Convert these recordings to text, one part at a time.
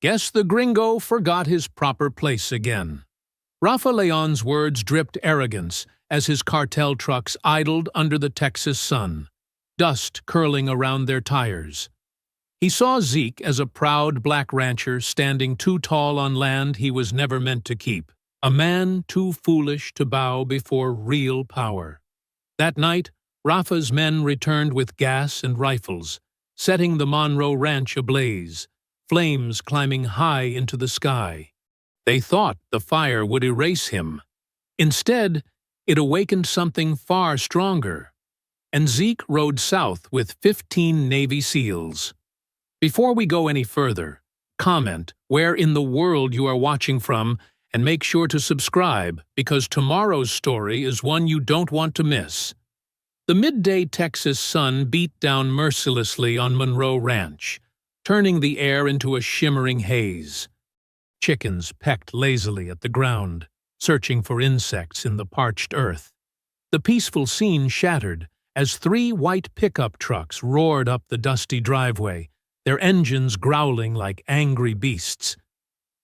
Guess the gringo forgot his proper place again. Rafa Leon's words dripped arrogance as his cartel trucks idled under the Texas sun, dust curling around their tires. He saw Zeke as a proud black rancher standing too tall on land he was never meant to keep, a man too foolish to bow before real power. That night, Rafa's men returned with gas and rifles, setting the Monroe Ranch ablaze, flames climbing high into the sky. They thought the fire would erase him. Instead, it awakened something far stronger, and Zeke rode south with 15 Navy SEALs. Before we go any further, comment where in the world you are watching from and make sure to subscribe because tomorrow's story is one you don't want to miss. The midday Texas sun beat down mercilessly on Monroe Ranch, turning the air into a shimmering haze. Chickens pecked lazily at the ground, searching for insects in the parched earth. The peaceful scene shattered as 3 white pickup trucks roared up the dusty driveway, their engines growling like angry beasts.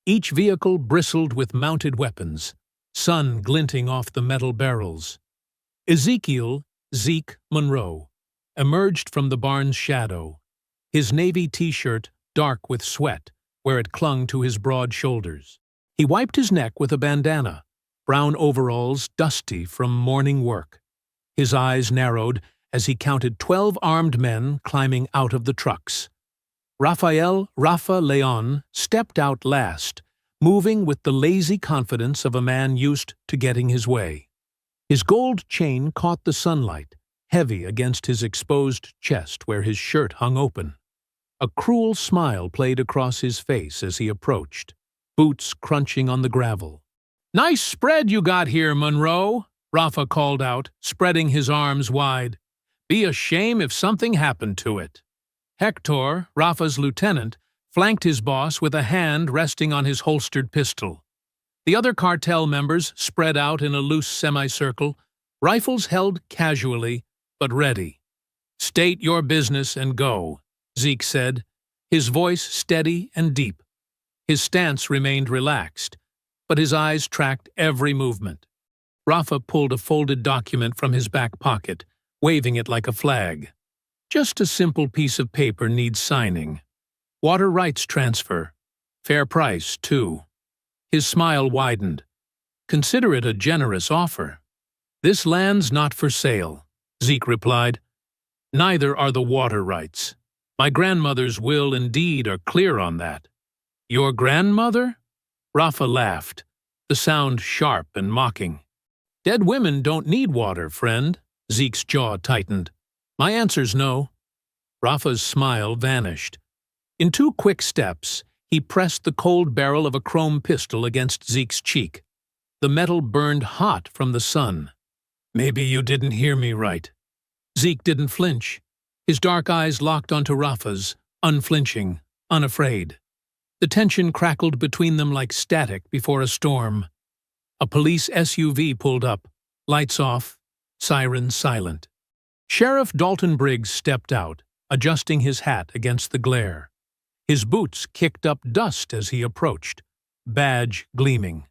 Each vehicle bristled with mounted weapons, sun glinting off the metal barrels. Ezekiel, Zeke Monroe, emerged from the barn's shadow, his navy t-shirt dark with sweat where it clung to his broad shoulders. He wiped his neck with a bandana, brown overalls dusty from morning work. His eyes narrowed as he counted 12 armed men climbing out of the trucks. Rafa Leon stepped out last, moving with the lazy confidence of a man used to getting his way. His gold chain caught the sunlight, heavy against his exposed chest where his shirt hung open. A cruel smile played across his face as he approached, boots crunching on the gravel. "Nice spread you got here, Monroe," Rafa called out, spreading his arms wide. "Be a shame if something happened to it." Hector, Rafa's lieutenant, flanked his boss with a hand resting on his holstered pistol. The other cartel members spread out in a loose semicircle, rifles held casually, but ready. "State your business and go," Zeke said, his voice steady and deep. His stance remained relaxed, but his eyes tracked every movement. Rafa pulled a folded document from his back pocket, waving it like a flag. "Just a simple piece of paper needs signing. Water rights transfer. Fair price, too." His smile widened. "Consider it a generous offer." "This land's not for sale," Zeke replied. "Neither are the water rights. My grandmother's will and deed are clear on that." "Your grandmother?" Rafa laughed, the sound sharp and mocking. "Dead women don't need water, friend." Zeke's jaw tightened. "My answer's no." Rafa's smile vanished. In 2 quick steps, he pressed the cold barrel of a chrome pistol against Zeke's cheek. The metal burned hot from the sun. "Maybe you didn't hear me right." Zeke didn't flinch. His dark eyes locked onto Rafa's, unflinching, unafraid. The tension crackled between them like static before a storm. A police SUV pulled up, lights off, sirens silent. Sheriff Dalton Briggs stepped out, adjusting his hat against the glare. His boots kicked up dust as he approached, badge gleaming.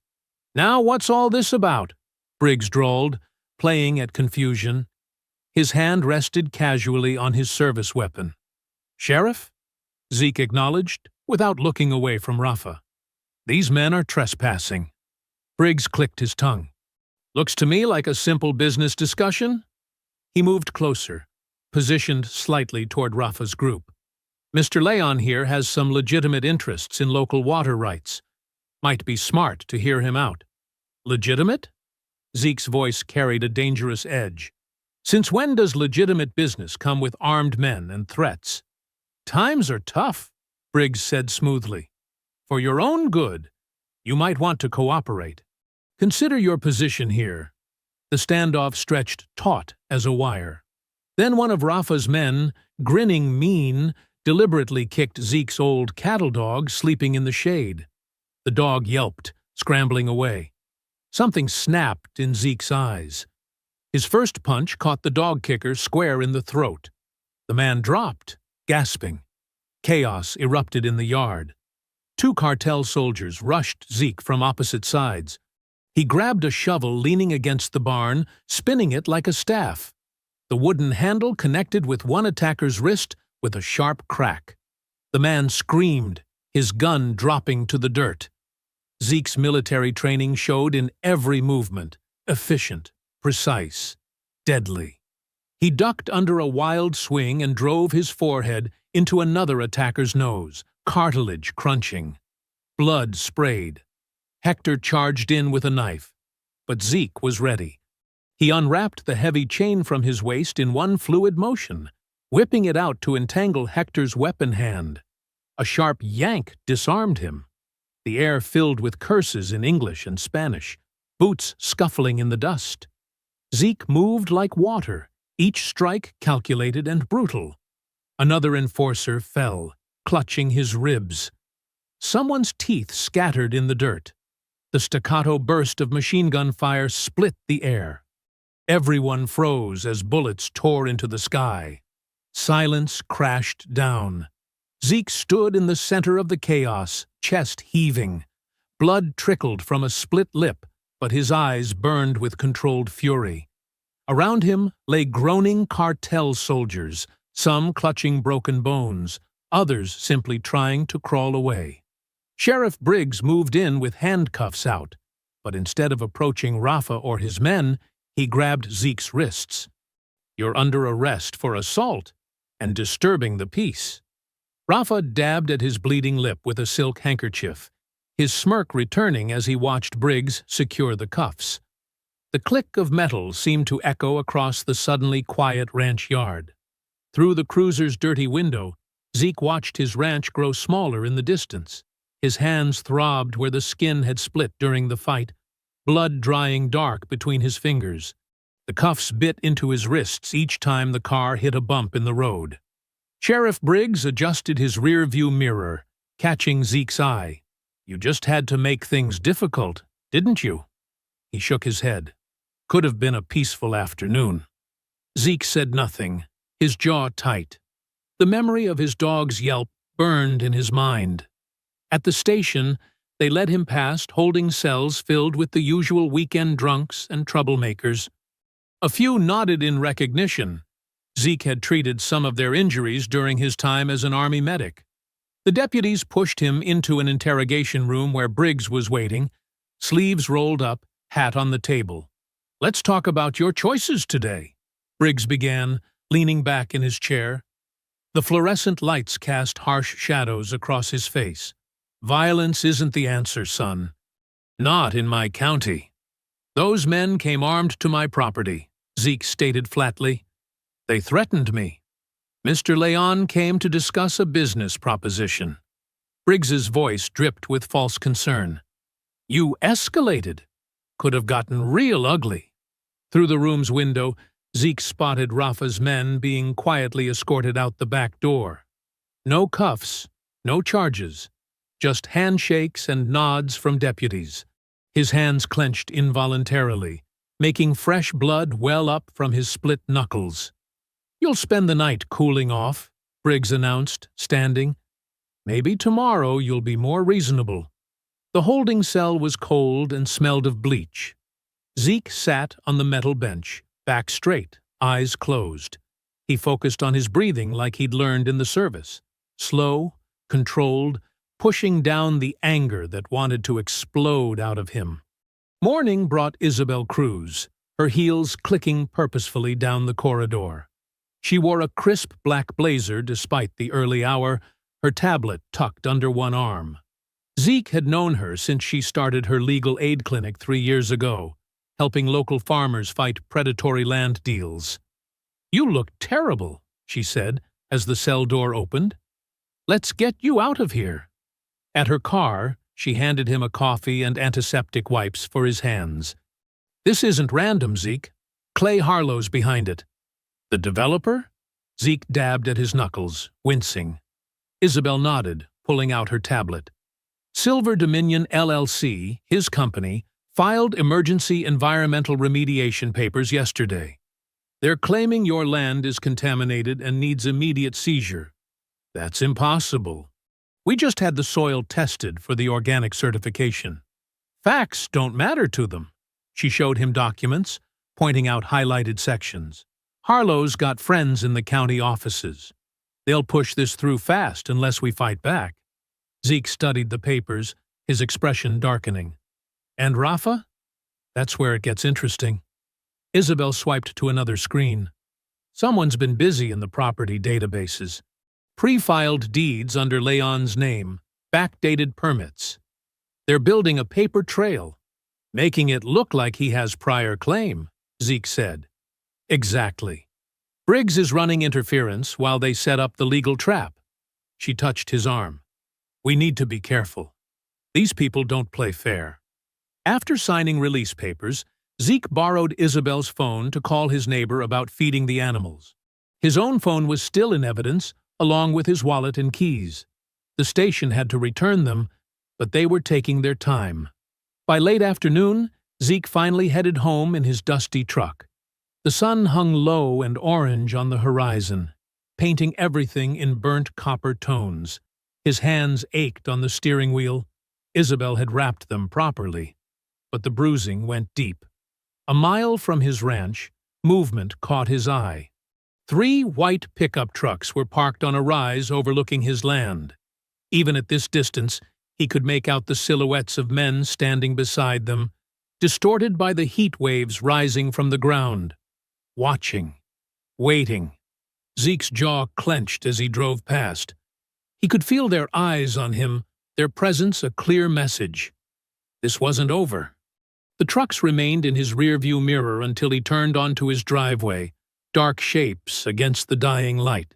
"Now what's all this about?" Briggs drawled, playing at confusion. His hand rested casually on his service weapon. "Sheriff?" Zeke acknowledged, without looking away from Rafa. "These men are trespassing." Briggs clicked his tongue. "Looks to me like a simple business discussion." He moved closer, positioned slightly toward Rafa's group. "Mr. Leon here has some legitimate interests in local water rights. Might be smart to hear him out." "Legitimate?" Zeke's voice carried a dangerous edge. "Since when does legitimate business come with armed men and threats?" "Times are tough," Briggs said smoothly. "For your own good, you might want to cooperate. Consider your position here." The standoff stretched taut as a wire. Then one of Rafa's men, grinning mean, deliberately kicked Zeke's old cattle dog sleeping in the shade. The dog yelped, scrambling away. Something snapped in Zeke's eyes. His first punch caught the dog kicker square in the throat. The man dropped, gasping. Chaos erupted in the yard. Two cartel soldiers rushed Zeke from opposite sides. He grabbed a shovel leaning against the barn, spinning it like a staff. The wooden handle connected with one attacker's wrist with a sharp crack. The man screamed, his gun dropping to the dirt. Zeke's military training showed in every movement, efficient, precise, deadly. He ducked under a wild swing and drove his forehead into another attacker's nose, cartilage crunching. Blood sprayed. Hector charged in with a knife, but Zeke was ready. He unwrapped the heavy chain from his waist in one fluid motion, whipping it out to entangle Hector's weapon hand. A sharp yank disarmed him. The air filled with curses in English and Spanish, boots scuffling in the dust. Zeke moved like water, each strike calculated and brutal. Another enforcer fell, clutching his ribs. Someone's teeth scattered in the dirt. The staccato burst of machine gun fire split the air. Everyone froze as bullets tore into the sky. Silence crashed down. Zeke stood in the center of the chaos, chest heaving. Blood trickled from a split lip, but his eyes burned with controlled fury. Around him lay groaning cartel soldiers, some clutching broken bones, others simply trying to crawl away. Sheriff Briggs moved in with handcuffs out, but instead of approaching Rafa or his men, he grabbed Zeke's wrists. "You're under arrest for assault and disturbing the peace." Rafa dabbed at his bleeding lip with a silk handkerchief, his smirk returning as he watched Briggs secure the cuffs. The click of metal seemed to echo across the suddenly quiet ranch yard. Through the cruiser's dirty window, Zeke watched his ranch grow smaller in the distance. His hands throbbed where the skin had split during the fight, blood drying dark between his fingers. The cuffs bit into his wrists each time the car hit a bump in the road. Sheriff Briggs adjusted his rear-view mirror, catching Zeke's eye. "You just had to make things difficult, didn't you?" He shook his head. "Could have been a peaceful afternoon." Zeke said nothing, his jaw tight. The memory of his dog's yelp burned in his mind. At the station, they led him past holding cells filled with the usual weekend drunks and troublemakers. A few nodded in recognition. Zeke had treated some of their injuries during his time as an army medic. The deputies pushed him into an interrogation room where Briggs was waiting, sleeves rolled up, hat on the table. "Let's talk about your choices today," Briggs began, leaning back in his chair. The fluorescent lights cast harsh shadows across his face. "Violence isn't the answer, son. Not in my county. Those men came armed to my property," Zeke stated flatly. "They threatened me. Mr. Leon came to discuss a business proposition." Briggs's voice dripped with false concern. "You escalated. Could have gotten real ugly." Through the room's window, Zeke spotted Rafa's men being quietly escorted out the back door. No cuffs, no charges. Just handshakes and nods from deputies. His hands clenched involuntarily, making fresh blood well up from his split knuckles. "You'll spend the night cooling off," Briggs announced, standing. "Maybe tomorrow you'll be more reasonable." The holding cell was cold and smelled of bleach. Zeke sat on the metal bench, back straight, eyes closed. He focused on his breathing like he'd learned in the service. Slow, controlled, pushing down the anger that wanted to explode out of him. Morning brought Isabel Cruz, her heels clicking purposefully down the corridor. She wore a crisp black blazer despite the early hour, her tablet tucked under one arm. Zeke had known her since she started her legal aid clinic 3 years ago, helping local farmers fight predatory land deals. "You look terrible," she said as the cell door opened. "Let's get you out of here." At her car, she handed him a coffee and antiseptic wipes for his hands. "This isn't random, Zeke. Clay Harlow's behind it." "The developer?" Zeke dabbed at his knuckles, wincing. Isabel nodded, pulling out her tablet. Silver Dominion LLC, his company, filed emergency environmental remediation papers yesterday. They're claiming your land is contaminated and needs immediate seizure. That's impossible. We just had the soil tested for the organic certification. Facts don't matter to them. She showed him documents, pointing out highlighted sections. Harlow's got friends in the county offices. They'll push this through fast unless we fight back. Zeke studied the papers, his expression darkening. And Rafa? That's where it gets interesting. Isabel swiped to another screen. Someone's been busy in the property databases. Pre-filed deeds under Leon's name, backdated permits. They're building a paper trail, making it look like he has prior claim, Zeke said. Exactly. Briggs is running interference while they set up the legal trap. She touched his arm. We need to be careful. These people don't play fair. After signing release papers, Zeke borrowed Isabel's phone to call his neighbor about feeding the animals. His own phone was still in evidence, along with his wallet and keys. The station had to return them, but they were taking their time. By late afternoon, Zeke finally headed home in his dusty truck. The sun hung low and orange on the horizon, painting everything in burnt copper tones. His hands ached on the steering wheel. Isabel had wrapped them properly, but the bruising went deep. A mile from his ranch, movement caught his eye. 3 white pickup trucks were parked on a rise overlooking his land. Even at this distance, he could make out the silhouettes of men standing beside them, distorted by the heat waves rising from the ground. Watching. Waiting. Zeke's jaw clenched as he drove past. He could feel their eyes on him, their presence a clear message. This wasn't over. The trucks remained in his rearview mirror until he turned onto his driveway, dark shapes against the dying light.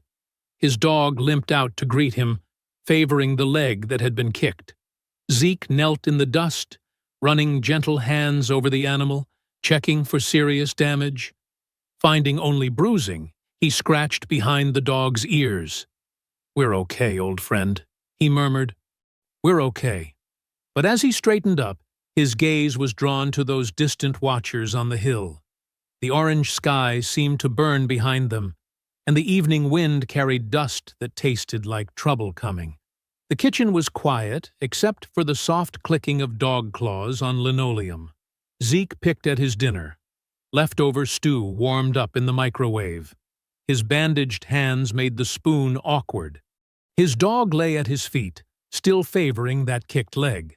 His dog limped out to greet him, favoring the leg that had been kicked. Zeke knelt in the dust, running gentle hands over the animal, checking for serious damage. Finding only bruising, he scratched behind the dog's ears. "We're okay, old friend," he murmured. "We're okay." But as he straightened up, his gaze was drawn to those distant watchers on the hill. The orange sky seemed to burn behind them, and the evening wind carried dust that tasted like trouble coming. The kitchen was quiet, except for the soft clicking of dog claws on linoleum. Zeke picked at his dinner. Leftover stew warmed up in the microwave. His bandaged hands made the spoon awkward. His dog lay at his feet, still favoring that kicked leg.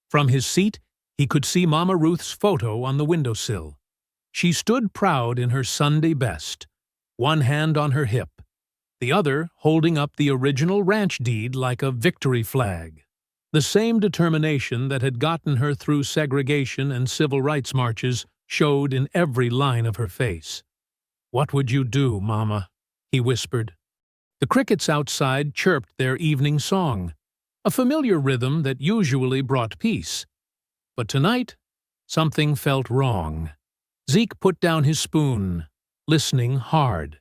From his seat, he could see Mama Ruth's photo on the windowsill. She stood proud in her Sunday best, one hand on her hip, the other holding up the original ranch deed like a victory flag. The same determination that had gotten her through segregation and civil rights marches showed in every line of her face. "What would you do, Mama?" he whispered. The crickets outside chirped their evening song, a familiar rhythm that usually brought peace. But tonight, something felt wrong. Zeke put down his spoon, listening hard.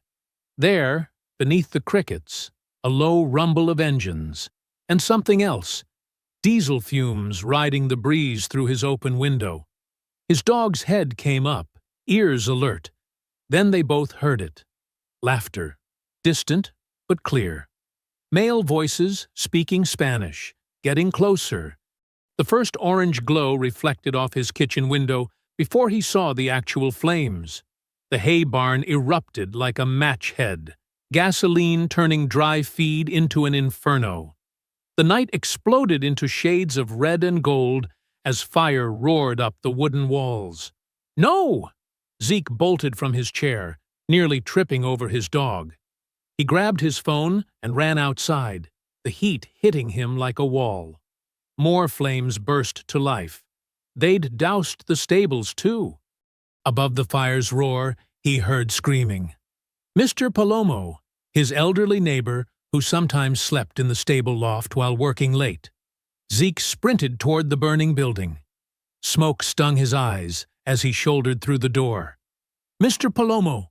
There, beneath the crickets, a low rumble of engines, and something else, diesel fumes riding the breeze through his open window. His dog's head came up, ears alert. Then they both heard it. Laughter, distant but clear. Male voices speaking Spanish, getting closer. The first orange glow reflected off his kitchen window before he saw the actual flames. The hay barn erupted like a match head, gasoline turning dry feed into an inferno. The night exploded into shades of red and gold as fire roared up the wooden walls. "No!" Zeke bolted from his chair, nearly tripping over his dog. He grabbed his phone and ran outside, the heat hitting him like a wall. More flames burst to life. They'd doused the stables, too. Above the fire's roar, he heard screaming. Mr. Palomo, his elderly neighbor, who sometimes slept in the stable loft while working late. Zeke sprinted toward the burning building. Smoke stung his eyes as he shouldered through the door. "Mr. Palomo,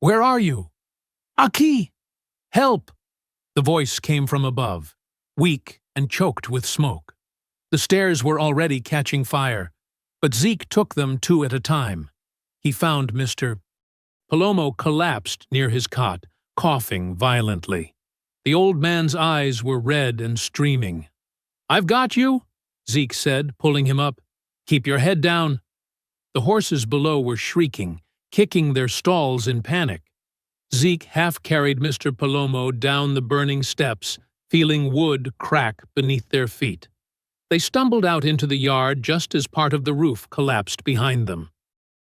where are you?" "Aquí! Help!" The voice came from above, weak and choked with smoke. The stairs were already catching fire, but Zeke took them 2 at a time. He found Mr. Palomo collapsed near his cot, coughing violently. The old man's eyes were red and streaming. "I've got you," Zeke said, pulling him up. "Keep your head down." The horses below were shrieking, kicking their stalls in panic. Zeke half-carried Mr. Palomo down the burning steps, feeling wood crack beneath their feet. They stumbled out into the yard just as part of the roof collapsed behind them.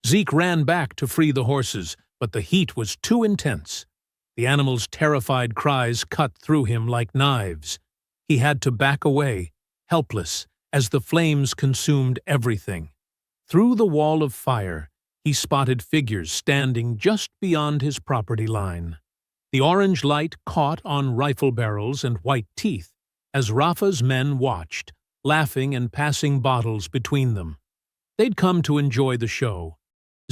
Zeke ran back to free the horses, but the heat was too intense. The animals' terrified cries cut through him like knives. He had to back away, helpless, as the flames consumed everything. Through the wall of fire, he spotted figures standing just beyond his property line. The orange light caught on rifle barrels and white teeth as Rafa's men watched, laughing and passing bottles between them. They'd come to enjoy the show.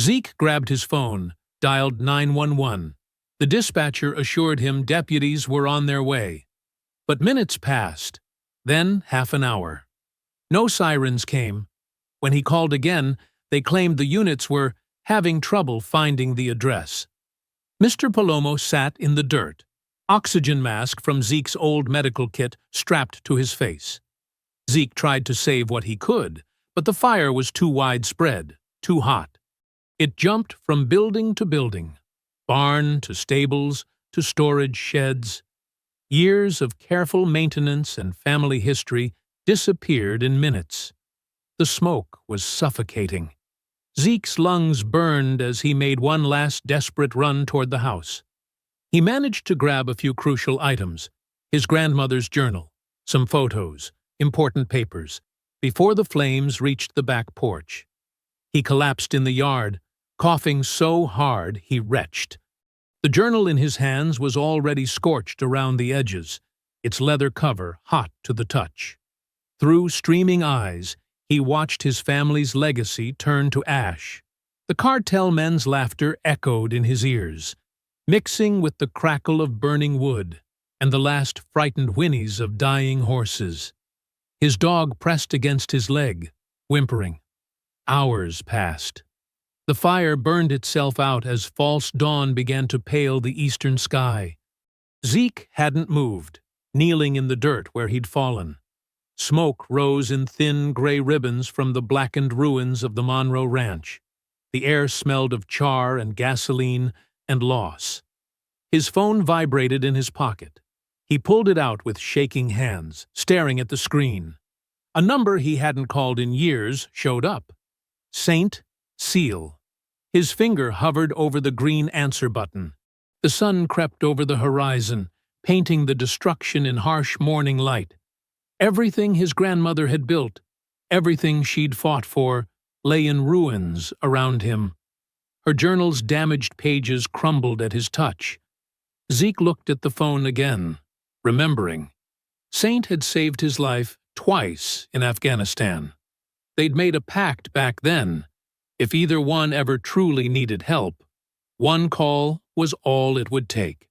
Zeke grabbed his phone, dialed 911. The dispatcher assured him deputies were on their way. But minutes passed, then half an hour. No sirens came. When he called again, they claimed the units were having trouble finding the address. Mr. Palomo sat in the dirt, oxygen mask from Zeke's old medical kit strapped to his face. Zeke tried to save what he could, but the fire was too widespread, too hot. It jumped from building to building, barn to stables to storage sheds. Years of careful maintenance and family history disappeared in minutes. The smoke was suffocating. Zeke's lungs burned as he made one last desperate run toward the house. He managed to grab a few crucial items: his grandmother's journal, some photos, important papers, before the flames reached the back porch. He collapsed in the yard, coughing so hard he retched. The journal in his hands was already scorched around the edges, its leather cover hot to the touch. Through streaming eyes, he watched his family's legacy turn to ash. The cartel men's laughter echoed in his ears, mixing with the crackle of burning wood and the last frightened whinnies of dying horses. His dog pressed against his leg, whimpering. Hours passed. The fire burned itself out as false dawn began to pale the eastern sky. Zeke hadn't moved, kneeling in the dirt where he'd fallen. Smoke rose in thin gray ribbons from the blackened ruins of the Monroe Ranch. The air smelled of char and gasoline and loss. His phone vibrated in his pocket. He pulled it out with shaking hands, staring at the screen. A number he hadn't called in years showed up. Saint Seal. His finger hovered over the green answer button. The sun crept over the horizon, painting the destruction in harsh morning light. Everything his grandmother had built, everything she'd fought for, lay in ruins around him. Her journal's damaged pages crumbled at his touch. Zeke looked at the phone again, remembering. Saint had saved his life twice in Afghanistan. They'd made a pact back then. If either one ever truly needed help, one call was all it would take.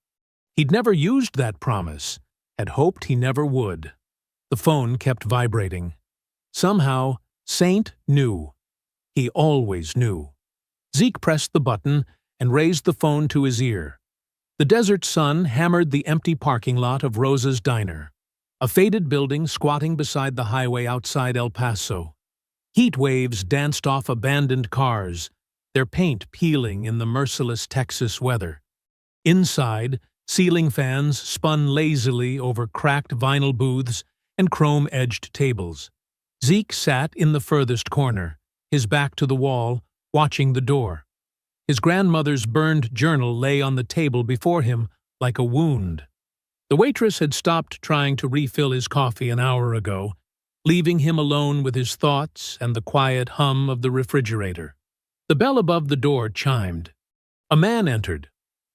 He'd never used that promise, had hoped he never would. The phone kept vibrating. Somehow, Saint knew. He always knew. Zeke pressed the button and raised the phone to his ear. The desert sun hammered the empty parking lot of Rosa's Diner, a faded building squatting beside the highway outside El Paso. Heat waves danced off abandoned cars, their paint peeling in the merciless Texas weather. Inside, ceiling fans spun lazily over cracked vinyl booths and chrome-edged tables. Zeke sat in the furthest corner, his back to the wall, watching the door. His grandmother's burned journal lay on the table before him like a wound. The waitress had stopped trying to refill his coffee an hour ago, leaving him alone with his thoughts and the quiet hum of the refrigerator. The bell above the door chimed. A man entered,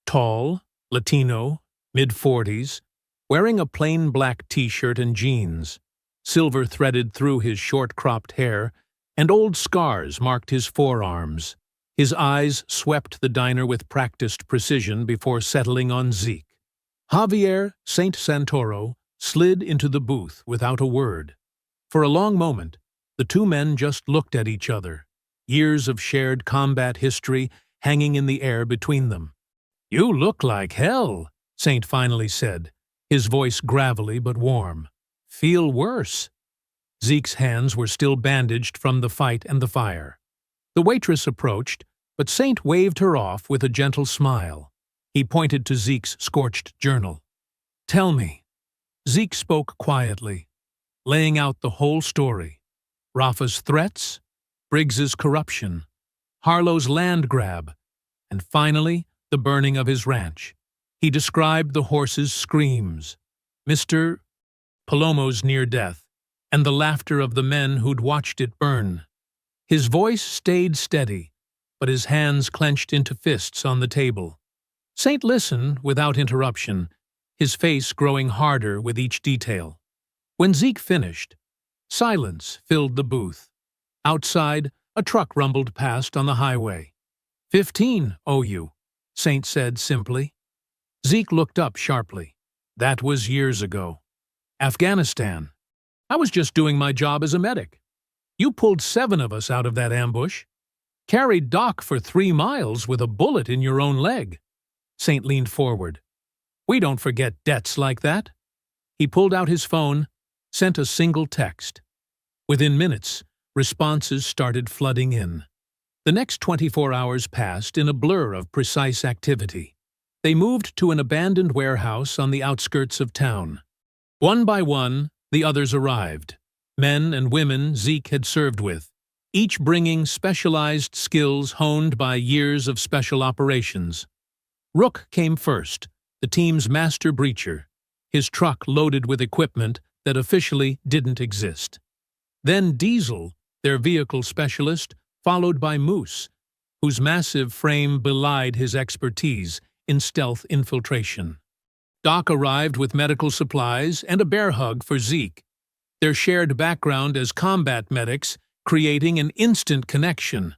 tall, Latino, mid-40s, wearing a plain black t-shirt and jeans. Silver threaded through his short-cropped hair, and old scars marked his forearms. His eyes swept the diner with practiced precision before settling on Zeke. Javier Saint Santoro slid into the booth without a word. For a long moment, the two men just looked at each other, years of shared combat history hanging in the air between them. "You look like hell," Saint finally said, his voice gravelly but warm. "Feel worse?" Zeke's hands were still bandaged from the fight and the fire. The waitress approached, but Saint waved her off with a gentle smile. He pointed to Zeke's scorched journal. "Tell me." Zeke spoke quietly, laying out the whole story. Rafa's threats, Briggs's corruption, Harlow's land grab, and finally, the burning of his ranch. He described the horses' screams, Mr. Palomo's near death, and the laughter of the men who'd watched it burn. His voice stayed steady, but his hands clenched into fists on the table. Saint listened without interruption, his face growing harder with each detail. When Zeke finished, silence filled the booth. Outside, a truck rumbled past on the highway. 15, owe you, Saint said simply. Zeke looked up sharply. That was years ago. Afghanistan. I was just doing my job as a medic. You pulled 7 of us out of that ambush. Carried Doc for 3 miles with a bullet in your own leg. Saint leaned forward. We don't forget debts like that. He pulled out his phone, sent a single text. Within minutes, responses started flooding in. The next 24 hours passed in a blur of precise activity. They moved to an abandoned warehouse on the outskirts of town. One by one, the others arrived. Men and women Zeke had served with, each bringing specialized skills honed by years of special operations. Rook came first, the team's master breacher, his truck loaded with equipment that officially didn't exist. Then Diesel, their vehicle specialist, followed by Moose, whose massive frame belied his expertise in stealth infiltration. Doc arrived with medical supplies and a bear hug for Zeke, their shared background as combat medics creating an instant connection.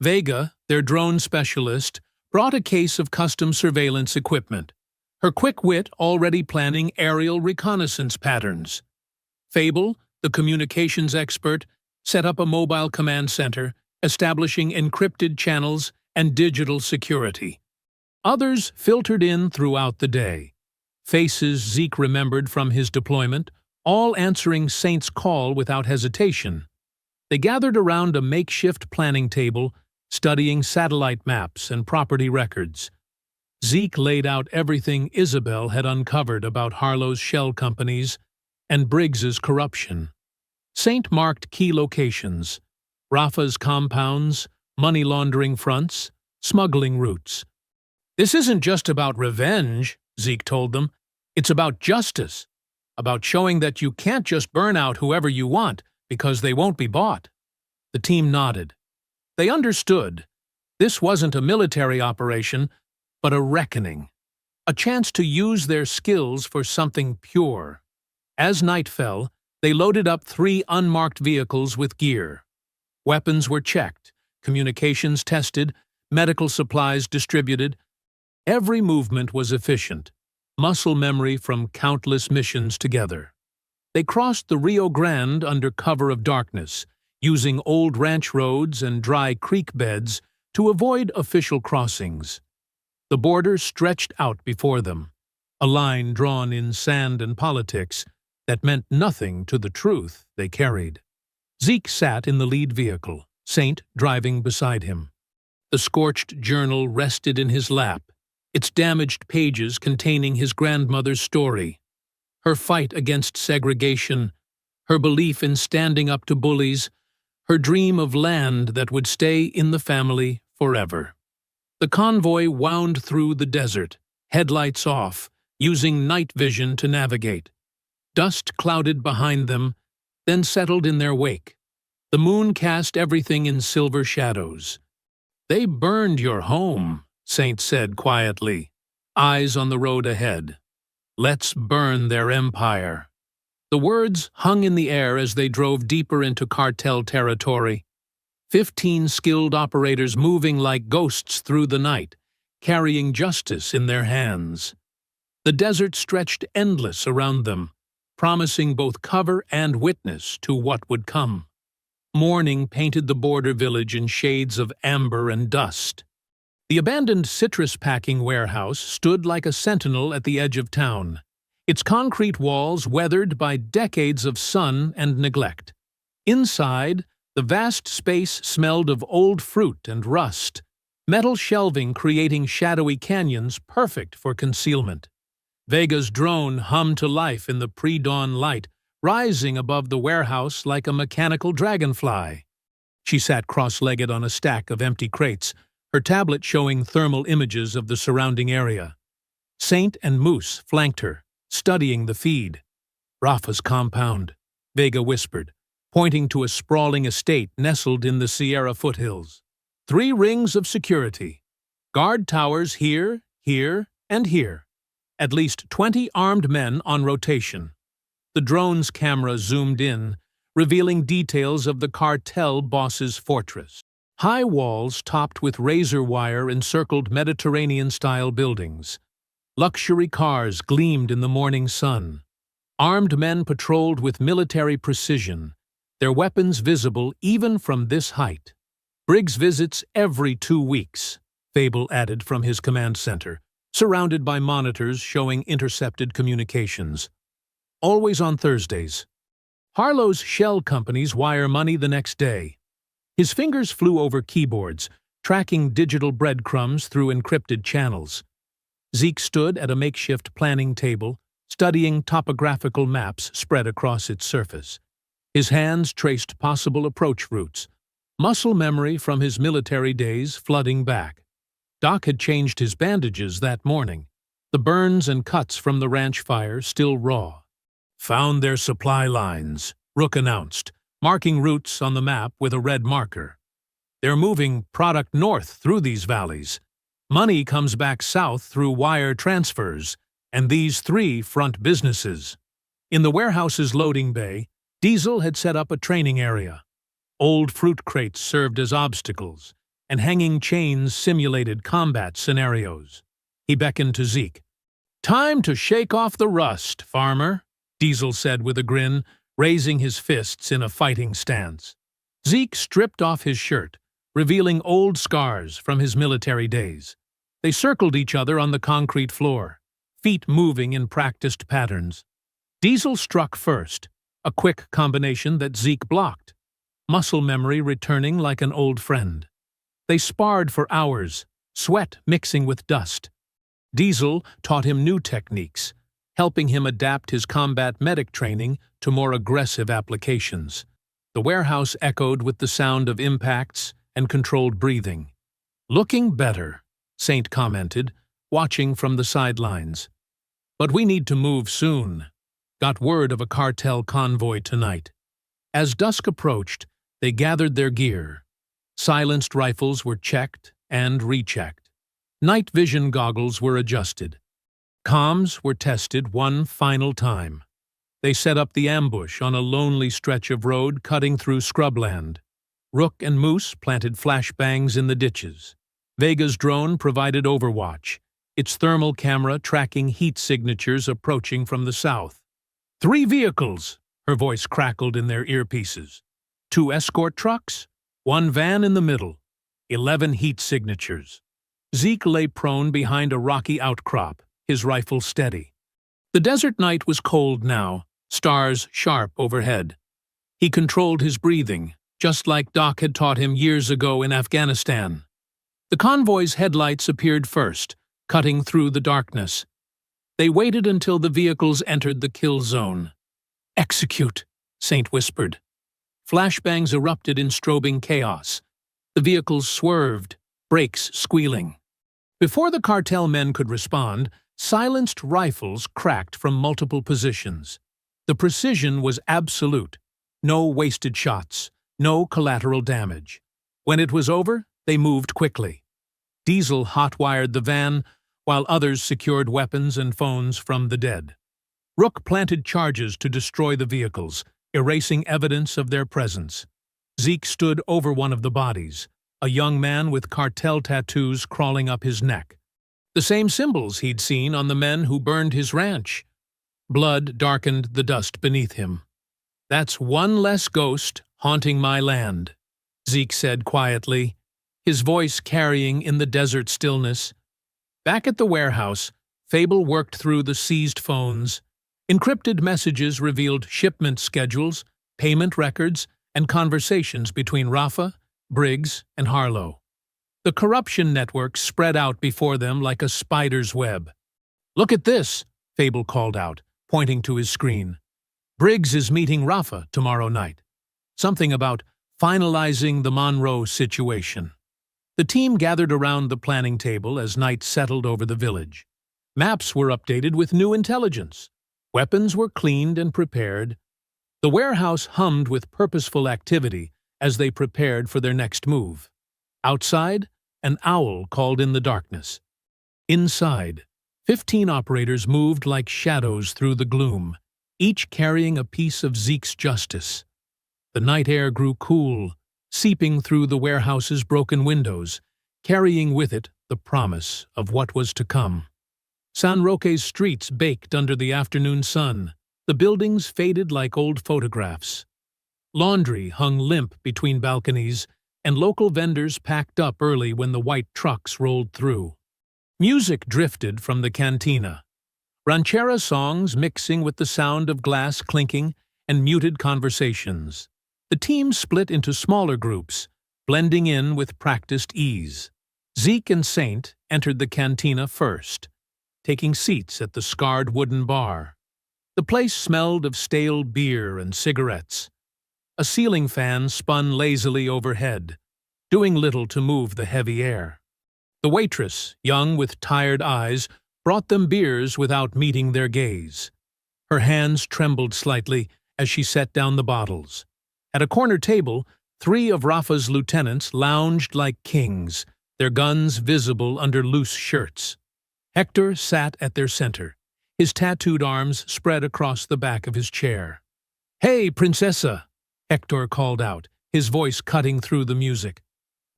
Vega, their drone specialist, brought a case of custom surveillance equipment, her quick wit already planning aerial reconnaissance patterns. Fable, the communications expert, set up a mobile command center, establishing encrypted channels and digital security. Others filtered in throughout the day. Faces Zeke remembered from his deployment, all answering Saint's call without hesitation. They gathered around a makeshift planning table, studying satellite maps and property records. Zeke laid out everything Isabel had uncovered about Harlow's shell companies and Briggs's corruption. Saint marked key locations, Rafa's compounds, money laundering fronts, smuggling routes. This isn't just about revenge, Zeke told them. It's about justice, about showing that you can't just burn out whoever you want because they won't be bought. The team nodded. They understood. This wasn't a military operation, but a reckoning, a chance to use their skills for something pure. As night fell, they loaded up 3 unmarked vehicles with gear. Weapons were checked, communications tested, medical supplies distributed. Every movement was efficient, muscle memory from countless missions together. They crossed the Rio Grande under cover of darkness, using old ranch roads and dry creek beds to avoid official crossings. The border stretched out before them, a line drawn in sand and politics that meant nothing to the truth they carried. Zeke sat in the lead vehicle, Saint driving beside him. The scorched journal rested in his lap, its damaged pages containing his grandmother's story, her fight against segregation, her belief in standing up to bullies, her dream of land that would stay in the family forever. The convoy wound through the desert, headlights off, using night vision to navigate. Dust clouded behind them, then settled in their wake. The moon cast everything in silver shadows. They burned your home, Saint said quietly, eyes on the road ahead. Let's burn their empire. The words hung in the air as they drove deeper into cartel territory. 15 skilled operators moving like ghosts through the night, carrying justice in their hands. The desert stretched endless around them, promising both cover and witness to what would come. Morning painted the border village in shades of amber and dust. The abandoned citrus-packing warehouse stood like a sentinel at the edge of town, its concrete walls weathered by decades of sun and neglect. Inside, the vast space smelled of old fruit and rust, metal shelving creating shadowy canyons perfect for concealment. Vega's drone hummed to life in the pre-dawn light, rising above the warehouse like a mechanical dragonfly. She sat cross-legged on a stack of empty crates, her tablet showing thermal images of the surrounding area. Saint and Moose flanked her, studying the feed. "Rafa's compound," Vega whispered, pointing to a sprawling estate nestled in the Sierra foothills. 3 rings of security. Guard towers here, here, and here. At least 20 armed men on rotation. The drone's camera zoomed in, revealing details of the cartel boss's fortress. High walls topped with razor wire encircled Mediterranean-style buildings. Luxury cars gleamed in the morning sun. Armed men patrolled with military precision, their weapons visible even from this height. "Briggs visits every 2 weeks," Fable added from his command center, surrounded by monitors showing intercepted communications. "Always on Thursdays. Harlow's shell companies wire money the next day." His fingers flew over keyboards, tracking digital breadcrumbs through encrypted channels. Zeke stood at a makeshift planning table, studying topographical maps spread across its surface. His hands traced possible approach routes, muscle memory from his military days flooding back. Doc had changed his bandages that morning, the burns and cuts from the ranch fire still raw. "Found their supply lines," Rook announced, marking routes on the map with a red marker. "They're moving product north through these valleys. Money comes back south through wire transfers, and these 3 front businesses." In the warehouse's loading bay, Diesel had set up a training area. Old fruit crates served as obstacles, and hanging chains simulated combat scenarios. He beckoned to Zeke. "Time to shake off the rust, farmer," Diesel said with a grin, raising his fists in a fighting stance. Zeke stripped off his shirt, revealing old scars from his military days. They circled each other on the concrete floor, feet moving in practiced patterns. Diesel struck first, a quick combination that Zeke blocked, muscle memory returning like an old friend. They sparred for hours, sweat mixing with dust. Diesel taught him new techniques, helping him adapt his combat medic training to more aggressive applications. The warehouse echoed with the sound of impacts and controlled breathing. "Looking better," Saint commented, watching from the sidelines. "But we need to move soon. Got word of a cartel convoy tonight." As dusk approached, they gathered their gear. Silenced rifles were checked and rechecked. Night vision goggles were adjusted. Comms were tested one final time. They set up the ambush on a lonely stretch of road cutting through scrubland. Rook and Moose planted flashbangs in the ditches. Vega's drone provided overwatch, its thermal camera tracking heat signatures approaching from the south. 3 vehicles, her voice crackled in their earpieces. 2 escort trucks, 1 van in the middle, 11 heat signatures. Zeke lay prone behind a rocky outcrop, his rifle steady. The desert night was cold now, stars sharp overhead. He controlled his breathing, just like Doc had taught him years ago in Afghanistan. The convoy's headlights appeared first, cutting through the darkness. They waited until the vehicles entered the kill zone. "Execute," Saint whispered. Flashbangs erupted in strobing chaos. The vehicles swerved, brakes squealing. Before the cartel men could respond, silenced rifles cracked from multiple positions. The precision was absolute. No wasted shots, no collateral damage. When it was over, they moved quickly. Diesel hot-wired the van, while others secured weapons and phones from the dead. Rook planted charges to destroy the vehicles, erasing evidence of their presence. Zeke stood over one of the bodies, a young man with cartel tattoos crawling up his neck. The same symbols he'd seen on the men who burned his ranch. Blood darkened the dust beneath him. "That's one less ghost haunting my land," Zeke said quietly, his voice carrying in the desert stillness. Back at the warehouse, Fable worked through the seized phones, Encrypted messages revealed shipment schedules, payment records, and conversations between Rafa, Briggs, and Harlow. The corruption network spread out before them like a spider's web. "Look at this," Fable called out, pointing to his screen. "Briggs is meeting Rafa tomorrow night. Something about finalizing the Monroe situation." The team gathered around the planning table as night settled over the village. Maps were updated with new intelligence. Weapons were cleaned and prepared. The warehouse hummed with purposeful activity as they prepared for their next move. Outside, an owl called in the darkness. Inside, 15 operators moved like shadows through the gloom, each carrying a piece of Zeke's justice. The night air grew cool, seeping through the warehouse's broken windows, carrying with it the promise of what was to come. San Roque's streets baked under the afternoon sun. The buildings faded like old photographs. Laundry hung limp between balconies, and local vendors packed up early when the white trucks rolled through. Music drifted from the cantina, ranchera songs mixing with the sound of glass clinking and muted conversations. The team split into smaller groups, blending in with practiced ease. Zeke and Saint entered the cantina first, taking seats at the scarred wooden bar. The place smelled of stale beer and cigarettes. A ceiling fan spun lazily overhead, doing little to move the heavy air. The waitress, young with tired eyes, brought them beers without meeting their gaze. Her hands trembled slightly as she set down the bottles. At a corner table, 3 of Rafa's lieutenants lounged like kings, their guns visible under loose shirts. Hector sat at their center, his tattooed arms spread across the back of his chair. "Hey, Princessa!" Hector called out, his voice cutting through the music.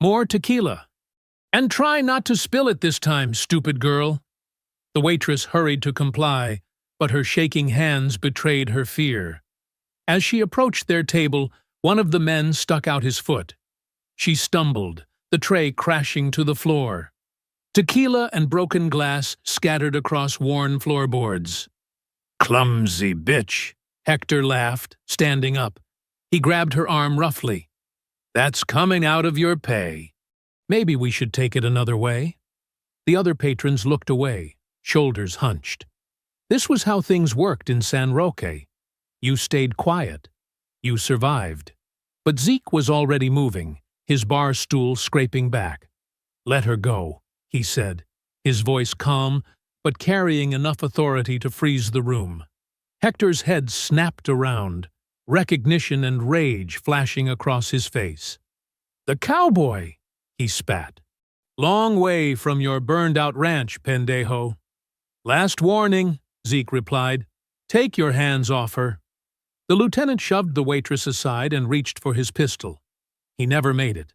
"More tequila. And try not to spill it this time, stupid girl." The waitress hurried to comply, but her shaking hands betrayed her fear. As she approached their table, one of the men stuck out his foot. She stumbled, the tray crashing to the floor. Tequila and broken glass scattered across worn floorboards. "Clumsy bitch," Hector laughed, standing up. He grabbed her arm roughly. "That's coming out of your pay. Maybe we should take it another way." The other patrons looked away, shoulders hunched. This was how things worked in San Roque. You stayed quiet. You survived. But Zeke was already moving, his bar stool scraping back. "Let her go," he said, his voice calm, but carrying enough authority to freeze the room. Hector's head snapped around, recognition and rage flashing across his face. "The cowboy!" he spat. "Long way from your burned-out ranch, pendejo." "Last warning," Zeke replied. "Take your hands off her." The lieutenant shoved the waitress aside and reached for his pistol. He never made it.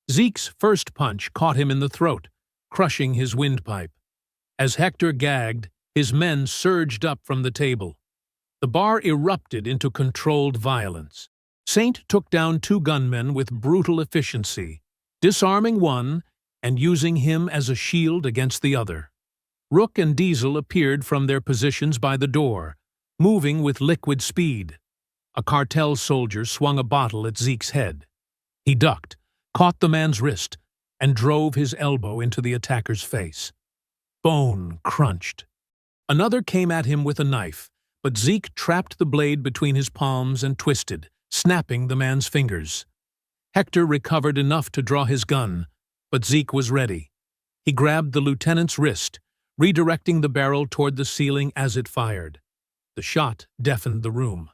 Zeke's first punch caught him in the throat, crushing his windpipe. As Hector gagged, his men surged up from the table. The bar erupted into controlled violence. Saint took down 2 gunmen with brutal efficiency, disarming one and using him as a shield against the other. Rook and Diesel appeared from their positions by the door, moving with liquid speed. A cartel soldier swung a bottle at Zeke's head. He ducked, caught the man's wrist, and drove his elbow into the attacker's face. Bone crunched. Another came at him with a knife, but Zeke trapped the blade between his palms and twisted, snapping the man's fingers. Hector recovered enough to draw his gun, but Zeke was ready. He grabbed the lieutenant's wrist, redirecting the barrel toward the ceiling as it fired. The shot deafened the room.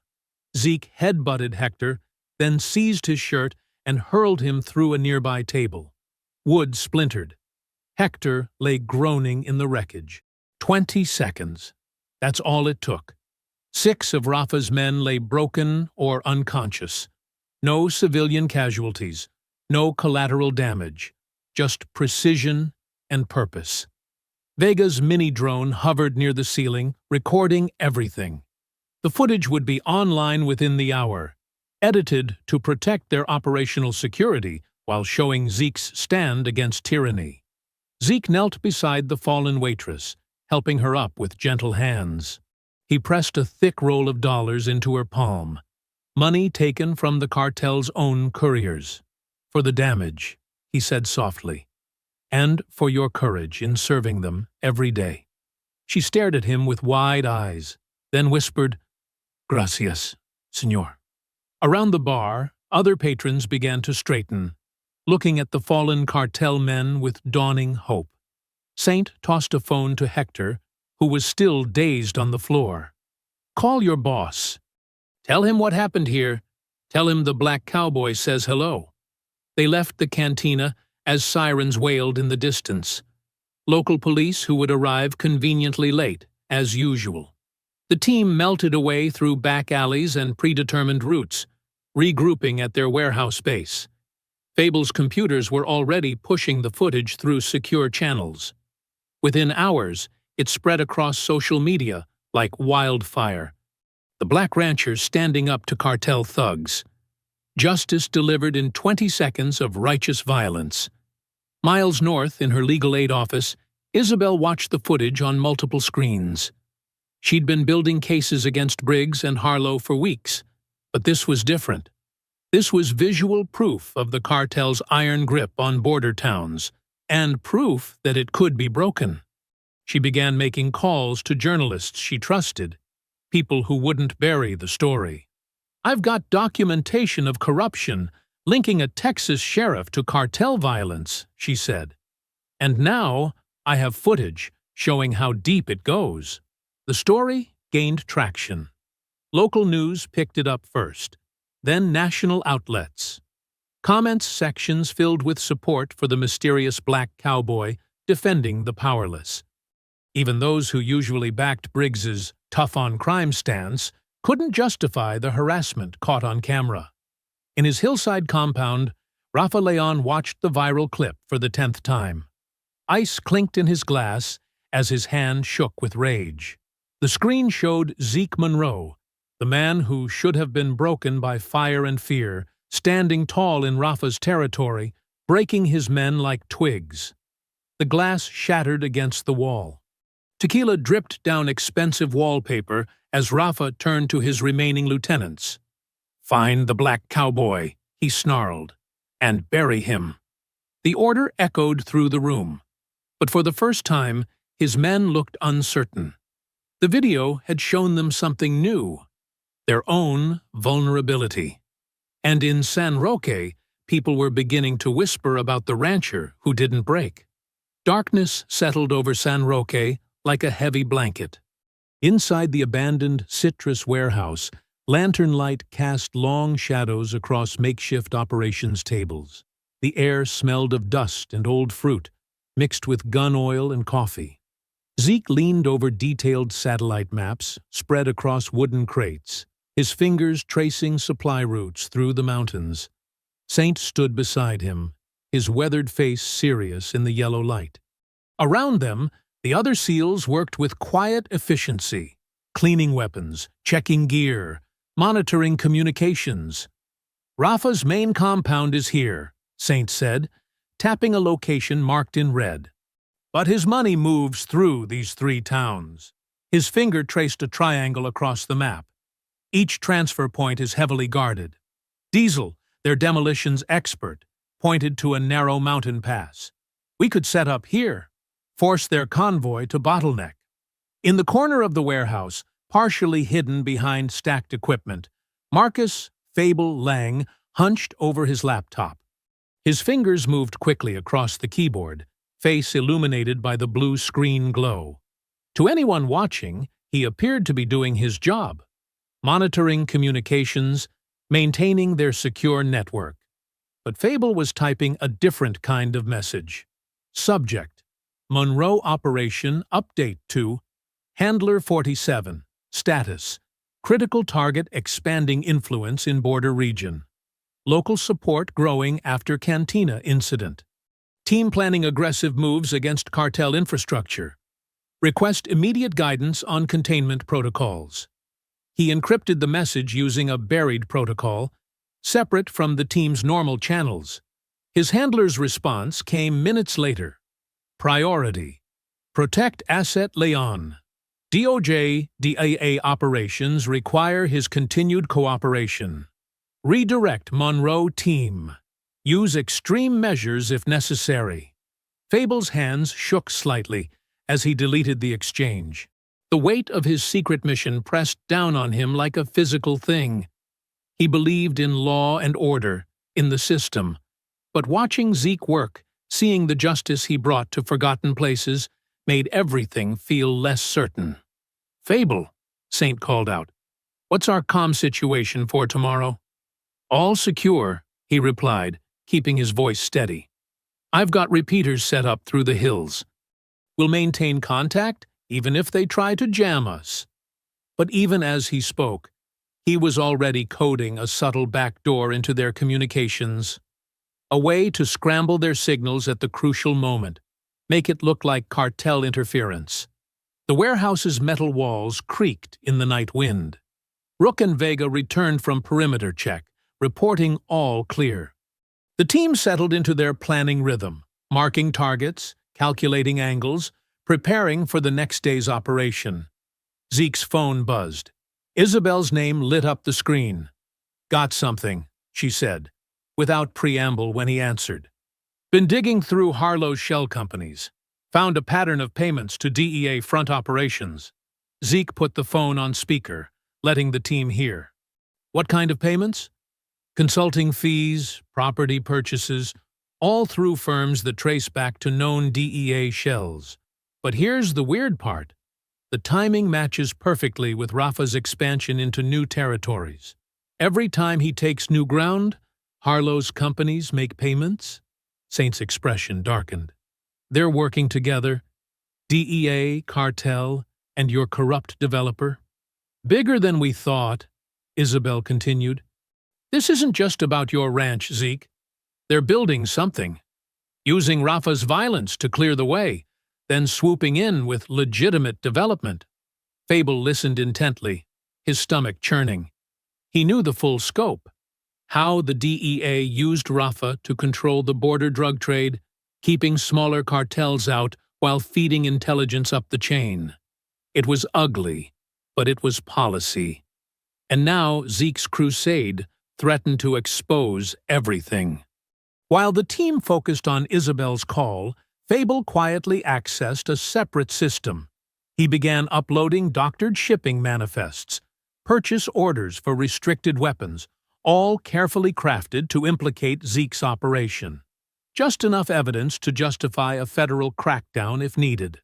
Zeke headbutted Hector, then seized his shirt and hurled him through a nearby table. Wood splintered. Hector lay groaning in the wreckage. 20 seconds. That's all it took. 6 of Rafa's men lay broken or unconscious. No civilian casualties, no collateral damage, just precision and purpose. Vega's mini-drone hovered near the ceiling, recording everything. The footage would be online within the hour, edited to protect their operational security while showing Zeke's stand against tyranny. Zeke knelt beside the fallen waitress, helping her up with gentle hands. He pressed a thick roll of dollars into her palm, money taken from the cartel's own couriers. "For the damage," he said softly, "and for your courage in serving them every day." She stared at him with wide eyes, then whispered, "Gracias, señor." Around the bar, other patrons began to straighten, looking at the fallen cartel men with dawning hope. Saint tossed a phone to Hector, who was still dazed on the floor. "Call your boss. Tell him what happened here. Tell him the black cowboy says hello." They left the cantina as sirens wailed in the distance. Local police who would arrive conveniently late, as usual. The team melted away through back alleys and predetermined routes, regrouping at their warehouse base. Fable's computers were already pushing the footage through secure channels. Within hours, it spread across social media like wildfire. The black ranchers standing up to cartel thugs. Justice delivered in 20 seconds of righteous violence. Miles north, in her legal aid office, Isabel watched the footage on multiple screens. She'd been building cases against Briggs and Harlow for weeks, but this was different. This was visual proof of the cartel's iron grip on border towns, and proof that it could be broken. She began making calls to journalists she trusted, people who wouldn't bury the story. "I've got documentation of corruption linking a Texas sheriff to cartel violence," she said. "And now I have footage showing how deep it goes." The story gained traction. Local news picked it up first, then national outlets. Comments sections filled with support for the mysterious black cowboy defending the powerless. Even those who usually backed Briggs's tough-on-crime stance couldn't justify the harassment caught on camera. In his hillside compound, Rafa Leon watched the viral clip for the 10th time. Ice clinked in his glass as his hand shook with rage. The screen showed Zeke Monroe, the man who should have been broken by fire and fear, standing tall in Rafa's territory, breaking his men like twigs. The glass shattered against the wall. Tequila dripped down expensive wallpaper as Rafa turned to his remaining lieutenants. "Find the black cowboy," he snarled, "and bury him." The order echoed through the room, but for the first time, his men looked uncertain. The video had shown them something new, their own vulnerability. And in San Roque, people were beginning to whisper about the rancher who didn't break. Darkness settled over San Roque like a heavy blanket. Inside the abandoned citrus warehouse, lantern light cast long shadows across makeshift operations tables. The air smelled of dust and old fruit, mixed with gun oil and coffee. Zeke leaned over detailed satellite maps spread across wooden crates, his fingers tracing supply routes through the mountains. Saint stood beside him, his weathered face serious in the yellow light. Around them, the other SEALs worked with quiet efficiency, cleaning weapons, checking gear, monitoring communications. "Rafa's main compound is here," Saint said, tapping a location marked in red. "But his money moves through these 3 towns." His finger traced a triangle across the map. Each transfer point is heavily guarded. Diesel, their demolitions expert, pointed to a narrow mountain pass. "We could set up here, force their convoy to bottleneck." In the corner of the warehouse, partially hidden behind stacked equipment, Marcus Fable Lang hunched over his laptop. His fingers moved quickly across the keyboard, face illuminated by the blue screen glow. To anyone watching, he appeared to be doing his job, monitoring communications, maintaining their secure network. But Fable was typing a different kind of message. Subject: Monroe Operation Update to Handler 47. Status: Critical target expanding influence in border region. Local support growing after Cantina incident. Team planning aggressive moves against cartel infrastructure. Request immediate guidance on containment protocols. He encrypted the message using a buried protocol, separate from the team's normal channels. His handler's response came minutes later. Priority: Protect Asset Leon. DOJ DAA operations require his continued cooperation. Redirect Monroe team. Use extreme measures if necessary. Fable's hands shook slightly as he deleted the exchange. The weight of his secret mission pressed down on him like a physical thing. He believed in law and order, in the system. But watching Zeke work, seeing the justice he brought to forgotten places, made everything feel less certain. "Fable," Saint called out. "What's our comm situation for tomorrow?" "All secure," he replied, keeping his voice steady. "I've got repeaters set up through the hills. We'll maintain contact, even if they try to jam us." But even as he spoke, he was already coding a subtle backdoor into their communications. A way to scramble their signals at the crucial moment, make it look like cartel interference. The warehouse's metal walls creaked in the night wind. Rook and Vega returned from perimeter check, reporting all clear. The team settled into their planning rhythm, marking targets, calculating angles, preparing for the next day's operation. Zeke's phone buzzed. Isabel's name lit up the screen. "Got something," she said, without preamble when he answered. "Been digging through Harlow's shell companies. Found a pattern of payments to DEA front operations." Zeke put the phone on speaker, letting the team hear. "What kind of payments?" "Consulting fees, property purchases, all through firms that trace back to known DEA shells. But here's the weird part. The timing matches perfectly with Rafa's expansion into new territories. Every time he takes new ground, Harlow's companies make payments." Saint's expression darkened. "They're working together, DEA, Cartel, and your corrupt developer." "Bigger than we thought," Isabel continued. "This isn't just about your ranch, Zeke. They're building something, using Rafa's violence to clear the way, then swooping in with legitimate development." Fable listened intently, his stomach churning. He knew the full scope. How the DEA used Rafa to control the border drug trade, keeping smaller cartels out while feeding intelligence up the chain. It was ugly, but it was policy. And now Zeke's crusade threatened to expose everything. While the team focused on Isabel's call, Fable quietly accessed a separate system. He began uploading doctored shipping manifests, purchase orders for restricted weapons, all carefully crafted to implicate Zeke's operation. Just enough evidence to justify a federal crackdown if needed.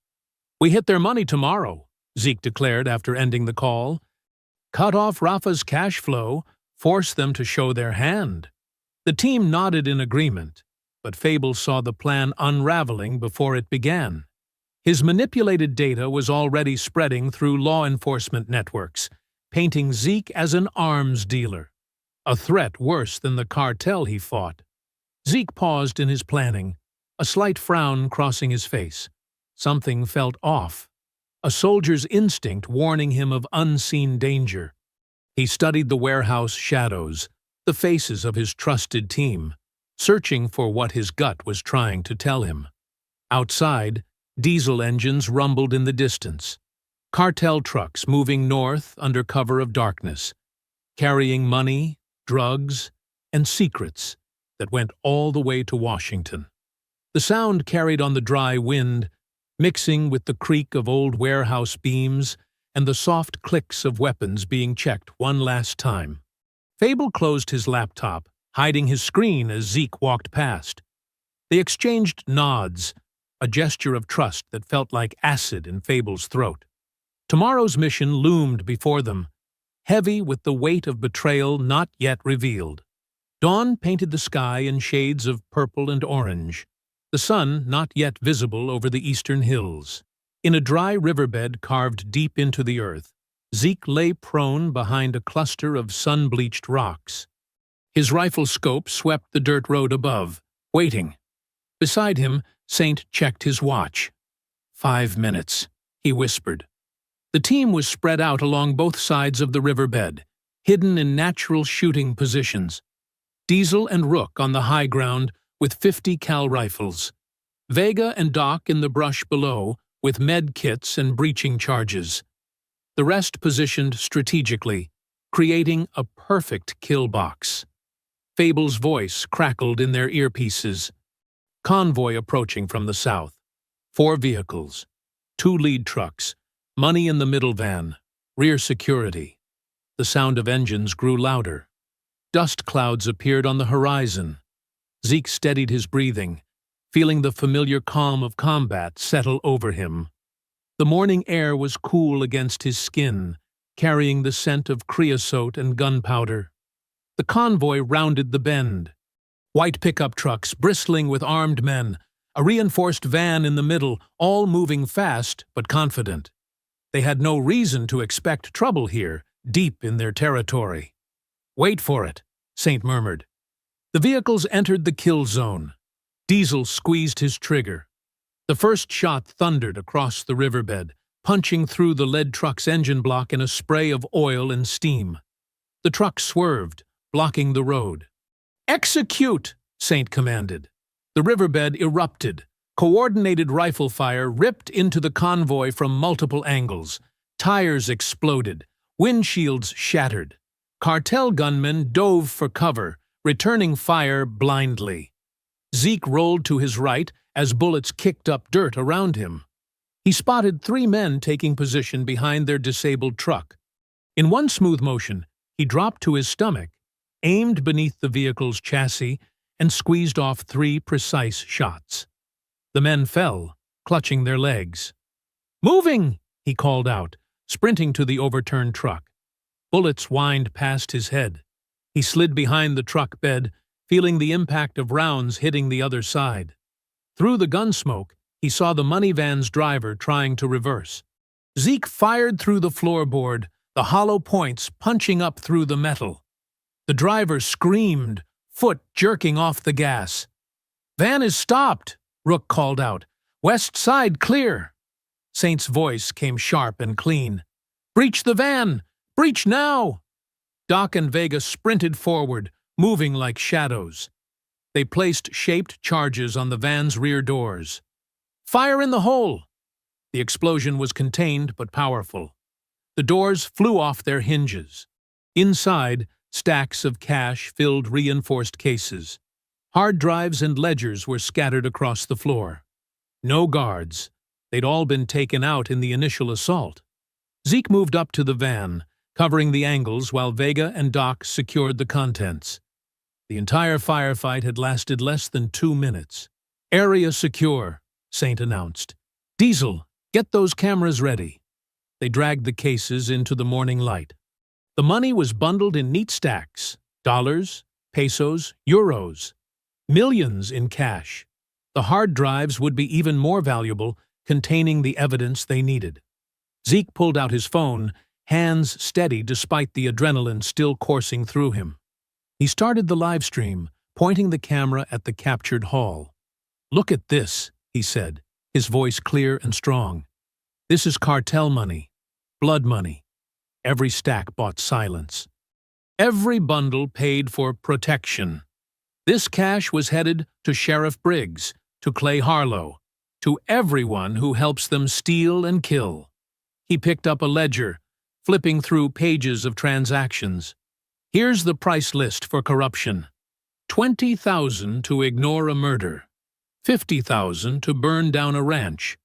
"We hit their money tomorrow," Zeke declared after ending the call. "Cut off Rafa's cash flow, force them to show their hand." The team nodded in agreement, but Fable saw the plan unraveling before it began. His manipulated data was already spreading through law enforcement networks, painting Zeke as an arms dealer, a threat worse than the cartel he fought. Zeke paused in his planning, a slight frown crossing his face. Something felt off, a soldier's instinct warning him of unseen danger. He studied the warehouse shadows, the faces of his trusted team, searching for what his gut was trying to tell him. Outside, diesel engines rumbled in the distance. Cartel trucks moving north under cover of darkness, carrying money, drugs, and secrets that went all the way to Washington. The sound carried on the dry wind, mixing with the creak of old warehouse beams and the soft clicks of weapons being checked one last time. Fable closed his laptop, hiding his screen as Zeke walked past. They exchanged nods, a gesture of trust that felt like acid in Fable's throat. Tomorrow's mission loomed before them, heavy with the weight of betrayal not yet revealed. Dawn painted the sky in shades of purple and orange, the sun not yet visible over the eastern hills. In a dry riverbed carved deep into the earth, Zeke lay prone behind a cluster of sun-bleached rocks. His rifle scope swept the dirt road above, waiting. Beside him, Saint checked his watch. 5 minutes, he whispered. The team was spread out along both sides of the riverbed, hidden in natural shooting positions. Diesel and Rook on the high ground with 50 cal rifles. Vega and Doc in the brush below with med kits and breaching charges. the rest positioned strategically, creating a perfect kill box. Fable's voice crackled in their earpieces. Convoy approaching from the south. 4 vehicles. 2 lead trucks. Money in the middle van. Rear security. The sound of engines grew louder. Dust clouds appeared on the horizon. Zeke steadied his breathing, feeling the familiar calm of combat settle over him. The morning air was cool against his skin, carrying the scent of creosote and gunpowder. The convoy rounded the bend. White pickup trucks bristling with armed men, a reinforced van in the middle, all moving fast but confident. They had no reason to expect trouble here, deep in their territory. "Wait for it," Saint murmured. The vehicles entered the kill zone. Diesel squeezed his trigger. The first shot thundered across the riverbed, punching through the lead truck's engine block in a spray of oil and steam. The truck swerved, blocking the road. "Execute!" Saint commanded. The riverbed erupted. Coordinated rifle fire ripped into the convoy from multiple angles. Tires exploded. Windshields shattered. Cartel gunmen dove for cover, returning fire blindly. Zeke rolled to his right as bullets kicked up dirt around him. He spotted 3 men taking position behind their disabled truck. In one smooth motion, he dropped to his stomach, aimed beneath the vehicle's chassis, and squeezed off 3 precise shots. The men fell, clutching their legs. "Moving!" he called out, sprinting to the overturned truck. Bullets whined past his head. He slid behind the truck bed, feeling the impact of rounds hitting the other side. Through the gun smoke, he saw the money van's driver trying to reverse. Zeke fired through the floorboard, the hollow points punching up through the metal. The driver screamed, foot jerking off the gas. "Van is stopped," Rook called out. "West side clear." Saint's voice came sharp and clean. "Breach the van! Breach now!" Doc and Vega sprinted forward, moving like shadows. They placed shaped charges on the van's rear doors. "Fire in the hole!" The explosion was contained but powerful. The doors flew off their hinges. Inside, stacks of cash filled reinforced cases. Hard drives and ledgers were scattered across the floor. No guards. They'd all been taken out in the initial assault. Zeke moved up to the van, covering the angles while Vega and Doc secured the contents. The entire firefight had lasted less than 2 minutes. "Area secure," Saint announced. "Diesel, get those cameras ready." They dragged the cases into the morning light. The money was bundled in neat stacks: dollars, pesos, euros. Millions in cash. The hard drives would be even more valuable, containing the evidence they needed. Zeke pulled out his phone, hands steady despite the adrenaline still coursing through him. He started the live stream, pointing the camera at the captured haul. "Look at this," he said, his voice clear and strong. "This is cartel money, blood money." Every stack bought silence. Every bundle paid for protection. This cash was headed to Sheriff Briggs, to Clay Harlow, to everyone who helps them steal and kill. He picked up a ledger, flipping through pages of transactions. "Here's the price list for corruption. 20,000 to ignore a murder. 50,000 to burn down a ranch.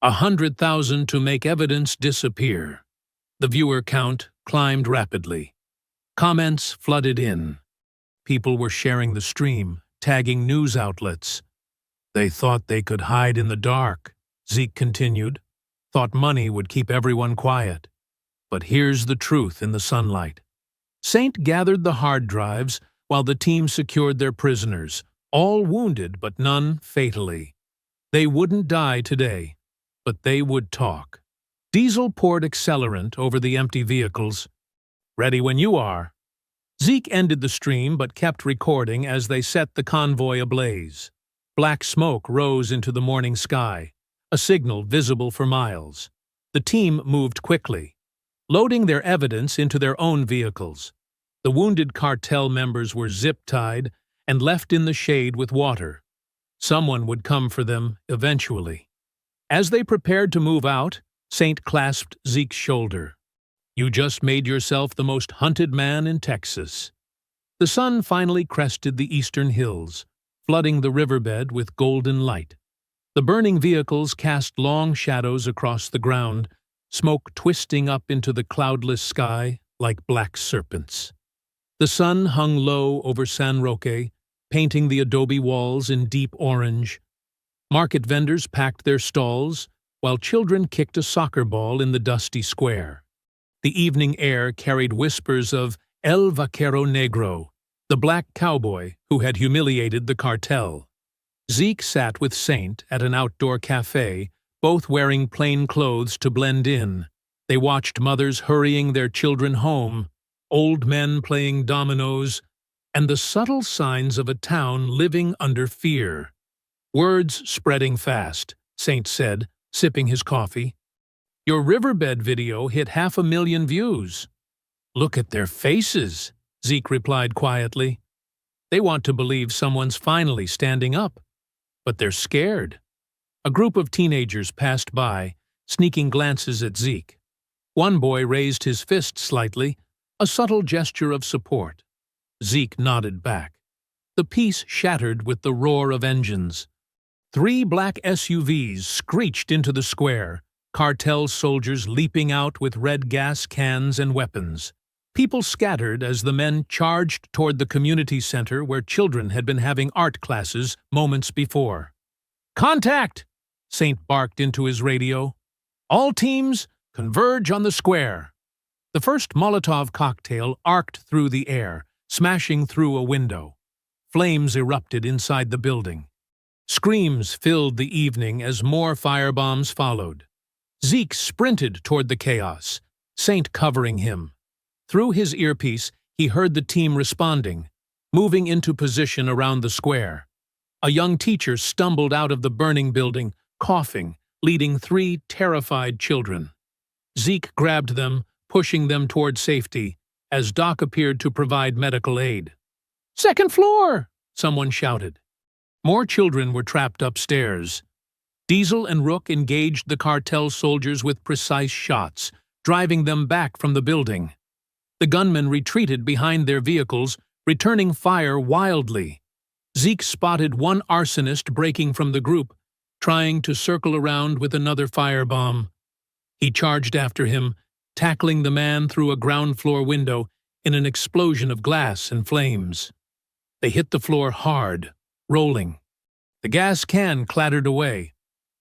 100,000 to make evidence disappear." The viewer count climbed rapidly. Comments flooded in. People were sharing the stream, tagging news outlets. "They thought they could hide in the dark," Zeke continued. "Thought money would keep everyone quiet. But here's the truth in the sunlight." Saint gathered the hard drives while the team secured their prisoners, all wounded but none fatally. They wouldn't die today, but they would talk. Diesel poured accelerant over the empty vehicles. "Ready when you are." Zeke ended the stream but kept recording as they set the convoy ablaze. Black smoke rose into the morning sky, a signal visible for miles. The team moved quickly, loading their evidence into their own vehicles. The wounded cartel members were zip-tied and left in the shade with water. Someone would come for them eventually. As they prepared to move out, Saint clasped Zeke's shoulder. You just made yourself the most hunted man in Texas. The sun finally crested the eastern hills, flooding the riverbed with golden light. The burning vehicles cast long shadows across the ground, smoke twisting up into the cloudless sky like black serpents. The sun hung low over San Roque, painting the adobe walls in deep orange. Market vendors packed their stalls, while children kicked a soccer ball in the dusty square. The evening air carried whispers of El Vaquero Negro, the black cowboy who had humiliated the cartel. Zeke sat with Saint at an outdoor cafe, both wearing plain clothes to blend in. They watched mothers hurrying their children home, old men playing dominoes, and the subtle signs of a town living under fear. Words spreading fast, Saint said, sipping his coffee. Your riverbed video hit 500,000 views. Look at their faces, Zeke replied quietly. They want to believe someone's finally standing up, but they're scared. A group of teenagers passed by, sneaking glances at Zeke. One boy raised his fist slightly, a subtle gesture of support. Zeke nodded back. The peace shattered with the roar of engines. 3 black SUVs screeched into the square, cartel soldiers leaping out with red gas cans and weapons. People scattered as the men charged toward the community center where children had been having art classes moments before. Contact! Saint barked into his radio. All teams, converge on the square. The first Molotov cocktail arced through the air, smashing through a window. Flames erupted inside the building. Screams filled the evening as more firebombs followed. Zeke sprinted toward the chaos, Saint covering him. Through his earpiece, he heard the team responding, moving into position around the square. A young teacher stumbled out of the burning building, coughing, leading 3 terrified children. Zeke grabbed them, pushing them toward safety, as Doc appeared to provide medical aid. "Second floor!" someone shouted. More children were trapped upstairs. Diesel and Rook engaged the cartel soldiers with precise shots, driving them back from the building. The gunmen retreated behind their vehicles, returning fire wildly. Zeke spotted one arsonist breaking from the group, trying to circle around with another firebomb. He charged after him, tackling the man through a ground-floor window in an explosion of glass and flames. They hit the floor hard, rolling. The gas can clattered away.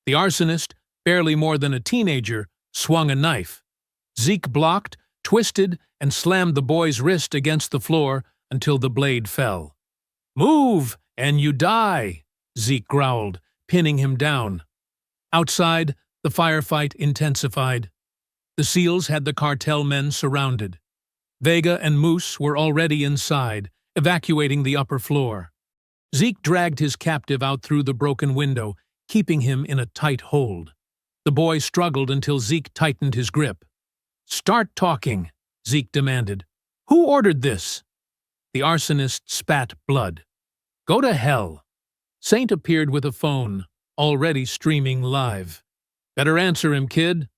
The arsonist, barely more than a teenager, swung a knife. Zeke blocked, twisted, and slammed the boy's wrist against the floor until the blade fell. "Move, and you die," Zeke growled, pinning him down. Outside, the firefight intensified. The SEALs had the cartel men surrounded. Vega and Moose were already inside, evacuating the upper floor. Zeke dragged his captive out through the broken window, keeping him in a tight hold. The boy struggled until Zeke tightened his grip. "Start talking," Zeke demanded. "Who ordered this?" The arsonist spat blood. "Go to hell." Saint appeared with a phone, already streaming live. "Better answer him, kid.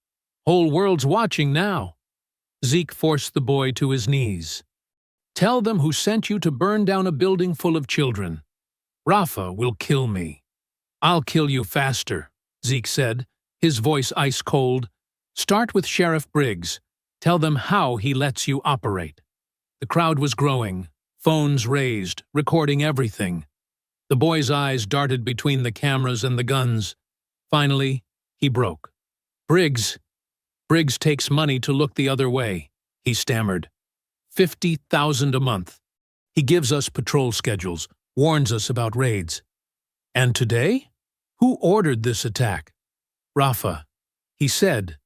Whole world's watching now." Zeke forced the boy to his knees. "Tell them who sent you to burn down a building full of children. Rafa will kill me." "I'll kill you faster," Zeke said, his voice ice cold. "Start with Sheriff Briggs. Tell them how he lets you operate." The crowd was growing, phones raised, recording everything. The boy's eyes darted between the cameras and the guns. Finally, he broke. Briggs takes money to look the other way," he stammered. $50,000 a month. He gives us patrol schedules, warns us about raids. And today? Who ordered this attack? Rafa. He said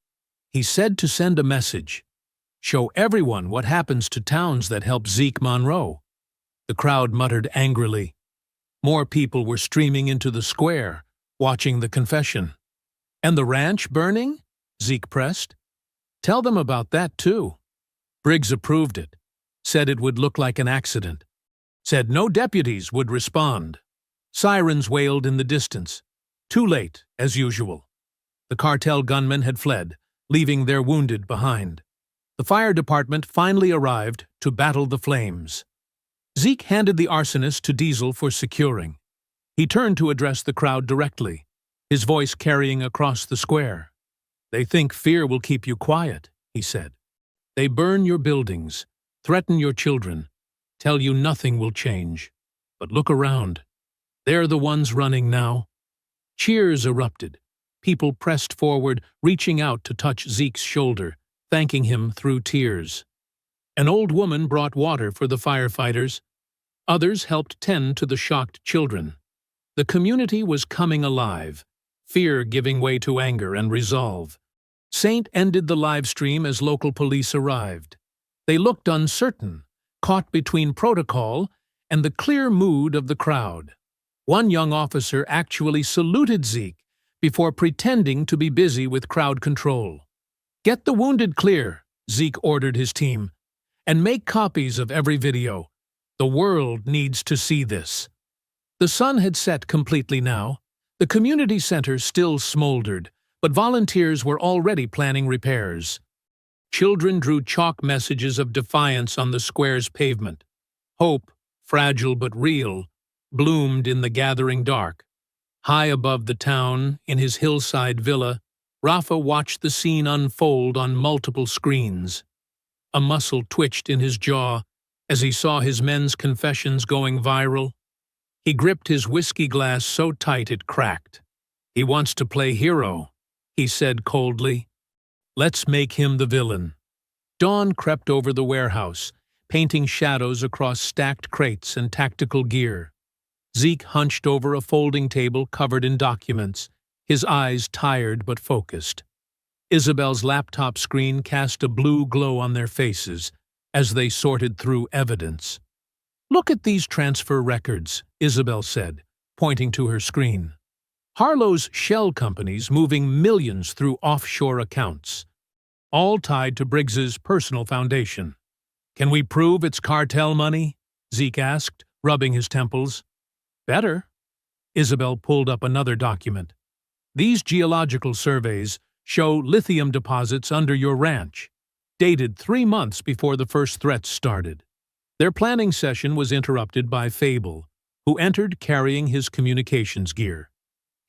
to send a message. Show everyone what happens to towns that help Zeke Monroe. The crowd muttered angrily. More people were streaming into the square, watching the confession. "And the ranch burning?" Zeke pressed. "Tell them about that, too." Briggs approved it, said it would look like an accident, said no deputies would respond. Sirens wailed in the distance. Too late, as usual. The cartel gunmen had fled, leaving their wounded behind. The fire department finally arrived to battle the flames. Zeke handed the arsonist to Diesel for securing. He turned to address the crowd directly, his voice carrying across the square. "They think fear will keep you quiet," he said. "They burn your buildings, threaten your children, tell you nothing will change. But look around. They're the ones running now." Cheers erupted. People pressed forward, reaching out to touch Zeke's shoulder, thanking him through tears. An old woman brought water for the firefighters. Others helped tend to the shocked children. The community was coming alive, fear giving way to anger and resolve. Saint ended the live stream as local police arrived. They looked uncertain, caught between protocol and the clear mood of the crowd. One young officer actually saluted Zeke before pretending to be busy with crowd control. "Get the wounded clear," Zeke ordered his team, "and make copies of every video. The world needs to see this." The sun had set completely now. The community center still smoldered, but volunteers were already planning repairs. Children drew chalk messages of defiance on the square's pavement. Hope, fragile but real, bloomed in the gathering dark. High above the town, in his hillside villa, Rafa watched the scene unfold on multiple screens. A muscle twitched in his jaw as he saw his men's confessions going viral. He gripped his whiskey glass so tight it cracked. "He wants to play hero," he said coldly. "Let's make him the villain." Dawn crept over the warehouse, painting shadows across stacked crates and tactical gear. Zeke hunched over a folding table covered in documents, his eyes tired but focused. Isabel's laptop screen cast a blue glow on their faces as they sorted through evidence. "Look at these transfer records," Isabel said, pointing to her screen. "Harlow's shell companies moving millions through offshore accounts, all tied to Briggs's personal foundation. Can we prove it's cartel money?" Zeke asked, rubbing his temples. "Better." Isabel pulled up another document. "These geological surveys show lithium deposits under your ranch, dated 3 months before the first threats started." Their planning session was interrupted by Fable, who entered carrying his communications gear.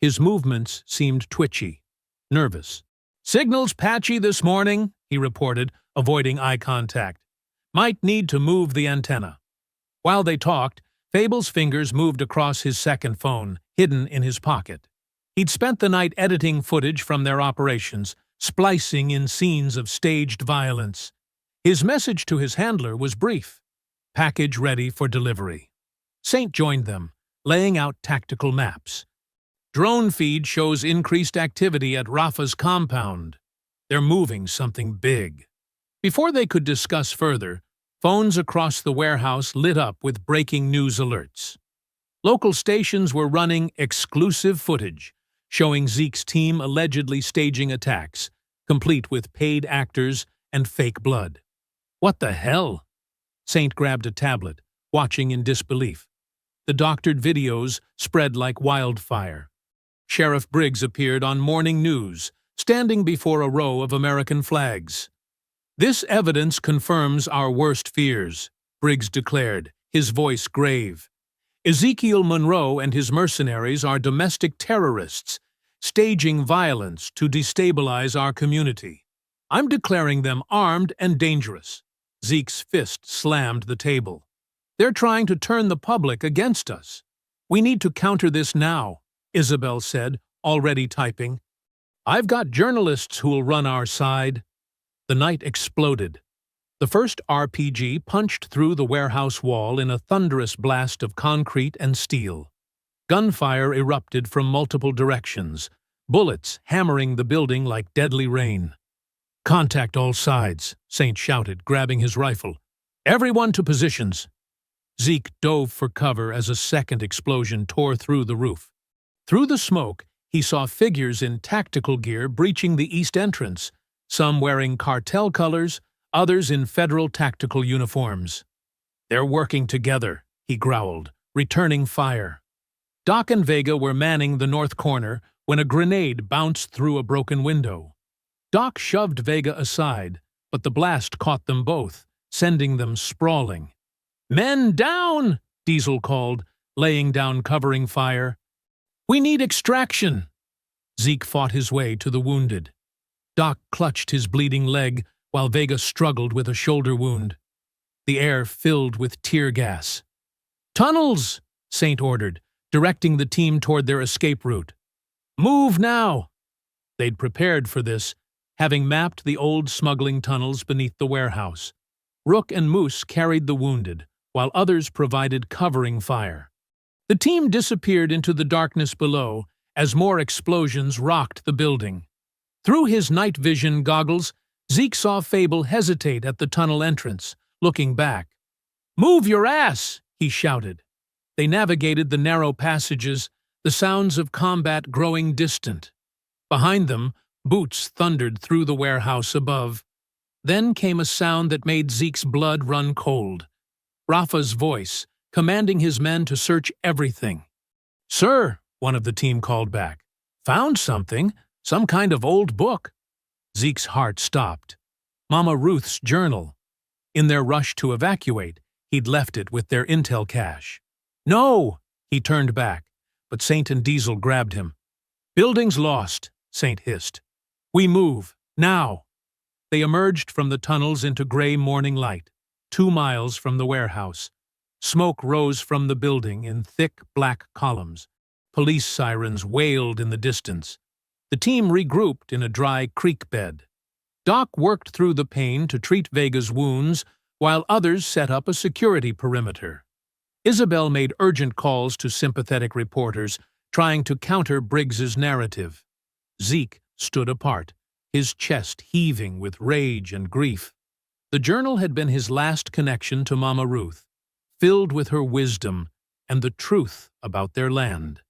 His movements seemed twitchy, nervous. "Signal's patchy this morning," he reported, avoiding eye contact. "Might need to move the antenna." While they talked, Fable's fingers moved across his second phone, hidden in his pocket. He'd spent the night editing footage from their operations, splicing in scenes of staged violence. His message to his handler was brief: "Package ready for delivery." Saint joined them, laying out tactical maps. "Drone feed shows increased activity at Rafa's compound. They're moving something big." Before they could discuss further, phones across the warehouse lit up with breaking news alerts. Local stations were running exclusive footage, showing Zeke's team allegedly staging attacks, complete with paid actors and fake blood. "What the hell?" Saint grabbed a tablet, watching in disbelief. The doctored videos spread like wildfire. Sheriff Briggs appeared on morning news, standing before a row of American flags. "This evidence confirms our worst fears," Briggs declared, his voice grave. "Ezekiel Monroe and his mercenaries are domestic terrorists, staging violence to destabilize our community. I'm declaring them armed and dangerous." Zeke's fist slammed the table. "They're trying to turn the public against us. We need to counter this now," Isabel said, already typing. "I've got journalists who'll run our side." The night exploded. The first RPG punched through the warehouse wall in a thunderous blast of concrete and steel. Gunfire erupted from multiple directions, bullets hammering the building like deadly rain. "Contact all sides," Saint shouted, grabbing his rifle. "Everyone to positions." Zeke dove for cover as a second explosion tore through the roof. Through the smoke, he saw figures in tactical gear breaching the east entrance, some wearing cartel colors, others in federal tactical uniforms. "They're working together," he growled, returning fire. Doc and Vega were manning the north corner when a grenade bounced through a broken window. Doc shoved Vega aside, but the blast caught them both, sending them sprawling. "Men down!" Diesel called, laying down covering fire. "We need extraction!" Zeke fought his way to the wounded. Doc clutched his bleeding leg while Vega struggled with a shoulder wound. The air filled with tear gas. "Tunnels!" Saint ordered, directing the team toward their escape route. "Move now!" They'd prepared for this, having mapped the old smuggling tunnels beneath the warehouse. Rook and Moose carried the wounded, while others provided covering fire. The team disappeared into the darkness below as more explosions rocked the building. Through his night vision goggles, Zeke saw Fable hesitate at the tunnel entrance, looking back. "Move your ass!" he shouted. They navigated the narrow passages, the sounds of combat growing distant. Behind them, boots thundered through the warehouse above. Then came a sound that made Zeke's blood run cold. Rafa's voice, commanding his men to search everything. "Sir," one of the team called back. "Found something, some kind of old book." Zeke's heart stopped. Mama Ruth's journal. In their rush to evacuate, he'd left it with their intel cache. "No!" He turned back, but Saint and Diesel grabbed him. "Building's lost," Saint hissed. "We move, now!" They emerged from the tunnels into gray morning light, 2 miles from the warehouse. Smoke rose from the building in thick black columns. Police sirens wailed in the distance. The team regrouped in a dry creek bed. Doc worked through the pain to treat Vega's wounds, while others set up a security perimeter. Isabel made urgent calls to sympathetic reporters, trying to counter Briggs's narrative. Zeke stood apart, his chest heaving with rage and grief. The journal had been his last connection to Mama Ruth, filled with her wisdom and the truth about their land.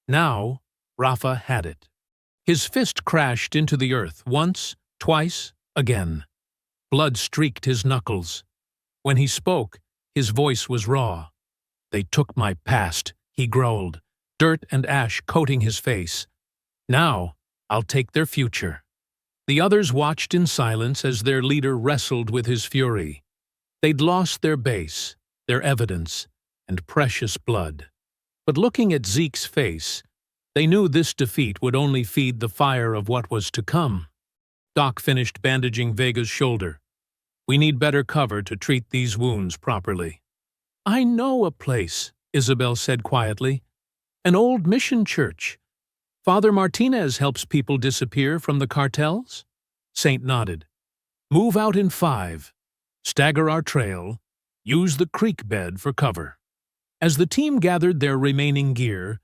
Now, Rafa had it. His fist crashed into the earth once, twice, again. Blood streaked his knuckles. When he spoke, his voice was raw. "They took my past," he growled, dirt and ash coating his face. "Now, I'll take their future." The others watched in silence as their leader wrestled with his fury. They'd lost their base, their evidence, and precious blood. But looking at Zeke's face, they knew this defeat would only feed the fire of what was to come. Doc finished bandaging Vega's shoulder. "We need better cover to treat these wounds properly." "I know a place," Isabel said quietly. "An old mission church. Father Martinez helps people disappear from the cartels?" Saint nodded. "Move out in 5. Stagger our trail. Use the creek bed for cover." As the team gathered their remaining gear,